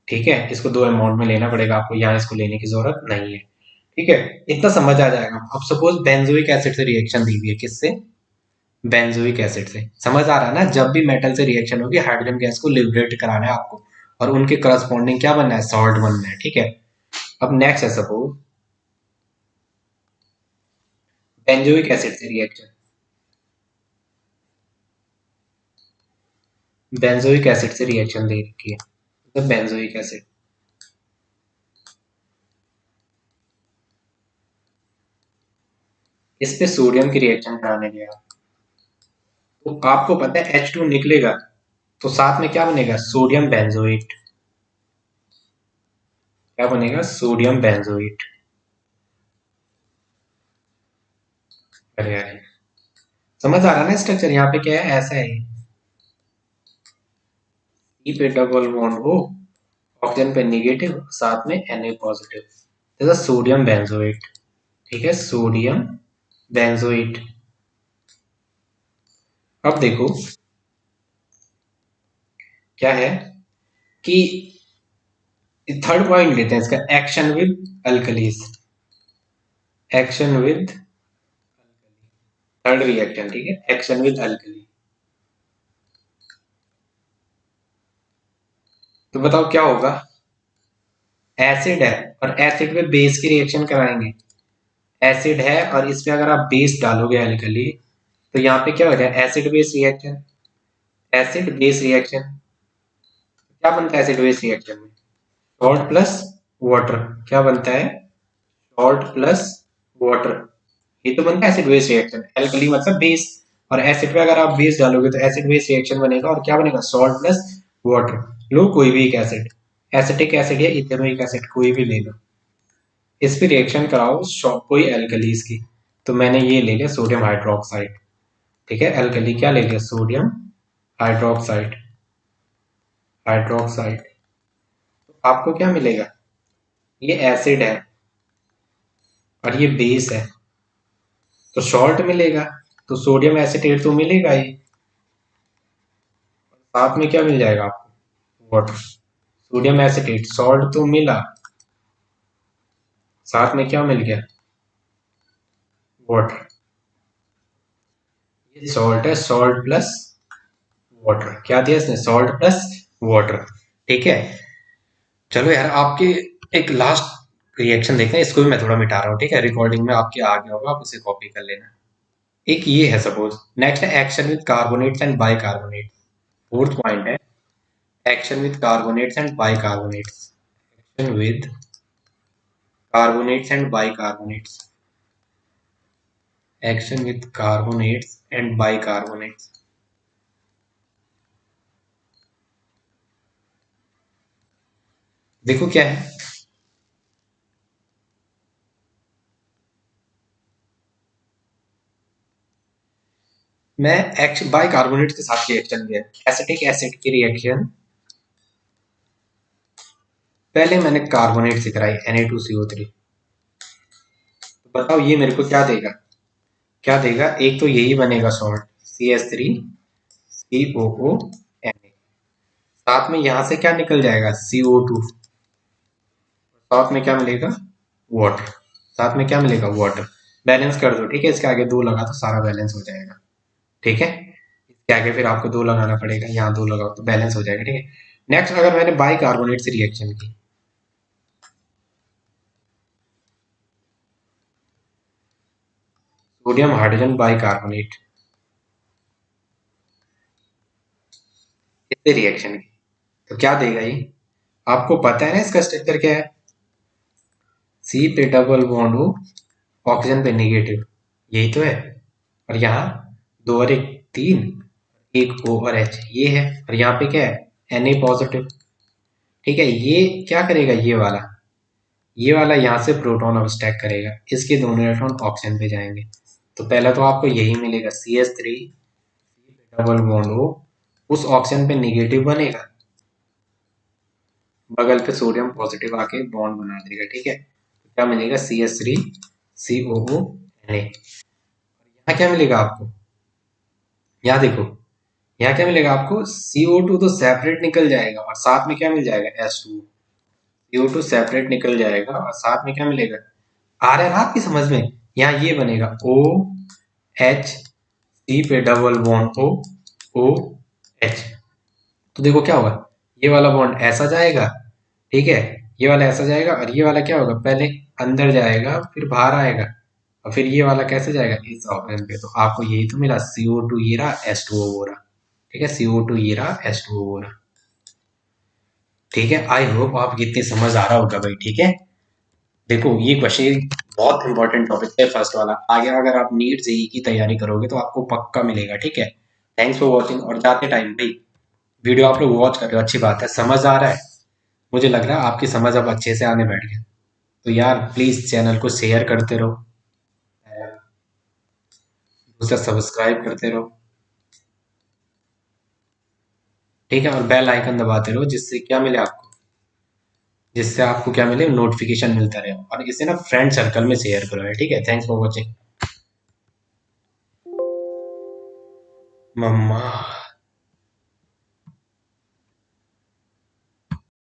ठीक है, इसको 2 अमाउंट में लेना पड़ेगा आपको, यहाँ इसको लेने की जरूरत नहीं है। ठीक है, इतना समझ आ जाएगा। अब सपोज बेंजोइक एसिड से रिएक्शन दी हुई है, किससे, बेंजोइक एसिड से। समझ आ रहा है ना, जब भी मेटल से रिएक्शन होगी हाइड्रोजन गैस को लिबरेट कराना है आपको, और उनके करस्पॉन्डिंग क्या बनना है, सॉल्ट बनना है। ठीक है, अब नेक्स्ट है सपोज बेंजोइक एसिड से रिएक्शन, बेंजोइक एसिड से रिएक्शन दे रखी है, तो बेंजोइक एसिड, इस पे सोडियम की रिएक्शन कराने दिया, तो आपको पता है H2 निकलेगा, तो साथ में क्या बनेगा, सोडियम बेंजोइट। क्या बनेगा, सोडियम बेंजोइट। अरे यार, समझ आ रहा है ना स्ट्रक्चर, यहाँ पे क्या है, ऐसा है, ई पे डबल बॉन्ड हो, ऑक्सीजन पे निगेटिव, साथ में Na पॉजिटिव, जैसा सोडियम बेंजोइट। ठीक है, सोडियम बेंजोइट। अब देखो क्या है कि थर्ड पॉइंट लेते हैं इसका, action with alkalis, action with third reaction. ठीक है, एक्शन विद अल्कली। तो बताओ क्या होगा, एसिड है और एसिड पे बेस की रिएक्शन कराएंगे, एसिड है और इस पे अगर आप बेस डालोगे अल्कली, तो यहाँ पे क्या हो जाए, acid base reaction, acid base reaction. क्या बनता है एसिड बेस रिएक्शन में, सॉल्ट प्लस वाटर। क्या बनता है, सॉल्ट प्लस वाटर, ये तो बनता है एसिड बेस रिएक्शन। एल्कली मतलब बेस, और एसिड पे अगर आप बेस डालोगे तो एसिड बेस रिएक्शन बनेगा, और क्या बनेगा, सॉल्ट प्लस वाटर। लो कोई भी एक एसिड, एसिटिक एसिड या इथेनोइक एसिड कोई भी ले लो, इस पे रिएक्शन कराओ कोई एल्कलीज की। तो मैंने ये ले लिया सोडियम हाइड्रोक्साइड। ठीक है, एल्कली क्या ले लिया, सोडियम हाइड्रोक्साइड, हाइड्रोक्साइड। तो आपको क्या मिलेगा, ये एसिड है और ये बेस है, तो सॉल्ट मिलेगा, तो सोडियम एसिटेट तो मिलेगा ही, साथ में क्या मिल जाएगा आपको, वाटर। सोडियम एसिटेट, सॉल्ट तो मिला, साथ में क्या मिल गया, वाटर। ये सॉल्ट है, सॉल्ट प्लस वाटर। क्या दिया इसने, सॉल्ट प्लस वाटर। ठीक है, चलो यार, आपके एक लास्ट रिएक्शन देखते हैं, इसको भी मैं थोड़ा मिटा रहा हूँ। ठीक है, रिकॉर्डिंग में आपके आ गया होगा, आप उसे कॉपी कर लेना। एक ये है सपोज, नेक्स्ट है action with carbonates and bicarbonate. Fourth point है action with carbonates and bicarbonates, action with carbonates and bicarbonates, action with carbonates and bicarbonates. देखो क्या है, मैं एक्शन बाइकार्बोनेट्स के साथ रिएक्शन दिया, एसिटिक एसिड की रिएक्शन पहले मैंने कार्बोनेट से कराई, Na2CO3। तो बताओ ये मेरे को क्या देगा, क्या देगा, एक तो यही बनेगा सॉल्ट CH3COONA, साथ में यहां से क्या निकल जाएगा, CO2, साथ में क्या मिलेगा, वाटर, साथ में क्या मिलेगा, वाटर। बैलेंस कर दो। ठीक है, इसके आगे 2 लगा तो सारा बैलेंस हो जाएगा। ठीक है, इसके आगे फिर आपको 2 लगाना पड़ेगा, यहाँ 2 लगाओ तो बैलेंस हो जाएगा। ठीक है, नेक्स्ट अगर मैंने बाइकार्बोनेट से रिएक्शन की, सोडियम हाइड्रोजन बाइकार्बोनेट, इससे रिएक्शन की, तो क्या देगा ये, आपको पता है ना इसका स्ट्रक्चर क्या है, सी पे डबल बॉन्ड हो, ऑक्सीजन पे नेगेटिव, यही तो है, और यहाँ 2 और 1 3, एक O और H ये है, और यहाँ पे क्या है, Na पॉजिटिव। ठीक है, ये क्या करेगा, ये वाला यहाँ से प्रोटॉन अब स्टैक करेगा, इसके दोनों इलेक्ट्रॉन ऑक्सीजन पे जाएंगे। तो पहला तो आपको यही मिलेगा, CH3 डबल बॉन्ड हो, उस ऑक्सीजन पे निगेटिव बनेगा, बगल पे सोडियम पॉजिटिव आके बॉन्ड बना देगा। ठीक है, तो क्या मिलेगा, CH3COO, यहाँ क्या मिलेगा आपको, यहाँ देखो, यहाँ क्या मिलेगा आपको, CO2 तो सेपरेट निकल जाएगा और साथ में क्या मिल जाएगा, H2O। CO2 सेपरेट निकल जाएगा और साथ में क्या मिलेगा, आ रहा है ना आपकी समझ में। यहाँ ये बनेगा OH, C पे डबल बॉन्ड OH। तो देखो क्या होगा, ये वाला बॉन्ड ऐसा जाएगा, ठीक है, ये वाला ऐसा जाएगा और ये वाला क्या होगा, पहले अंदर जाएगा फिर बाहर आएगा और फिर ये वाला कैसे जाएगा, इस ऑप्शन पे। तो आपको यही तो मिला, CO2 ये रहा, H2O वो रहा, ठीक है, CO2 ये रहा, H2O वो रहा, ठीक है। आई होप आपको इतनी समझ आ रहा होगा भाई, ठीक है। देखो ये क्वेश्चन बहुत इंपॉर्टेंट टॉपिक है फर्स्ट वाला, आगे अगर आप नीट जेई की तैयारी करोगे तो आपको पक्का मिलेगा, ठीक है। Thanks for watching. और जाते टाइम भाई, वीडियो आप लोग वॉच कर रहे हो, अच्छी बात है, समझ आ रहा है, मुझे लग रहा है आपकी समझ अब अच्छे से आने बैठ गया। तो यार प्लीज चैनल को शेयर करते रहो, दूसरा सब्सक्राइब करते रहो, ठीक है, और बेल आइकन दबाते रहो, जिससे क्या मिले आपको, जिससे आपको क्या मिले, नोटिफिकेशन मिलता रहे। और इसे ना फ्रेंड सर्कल में शेयर करो, ठीक है। Thanks for watching. मम्मा।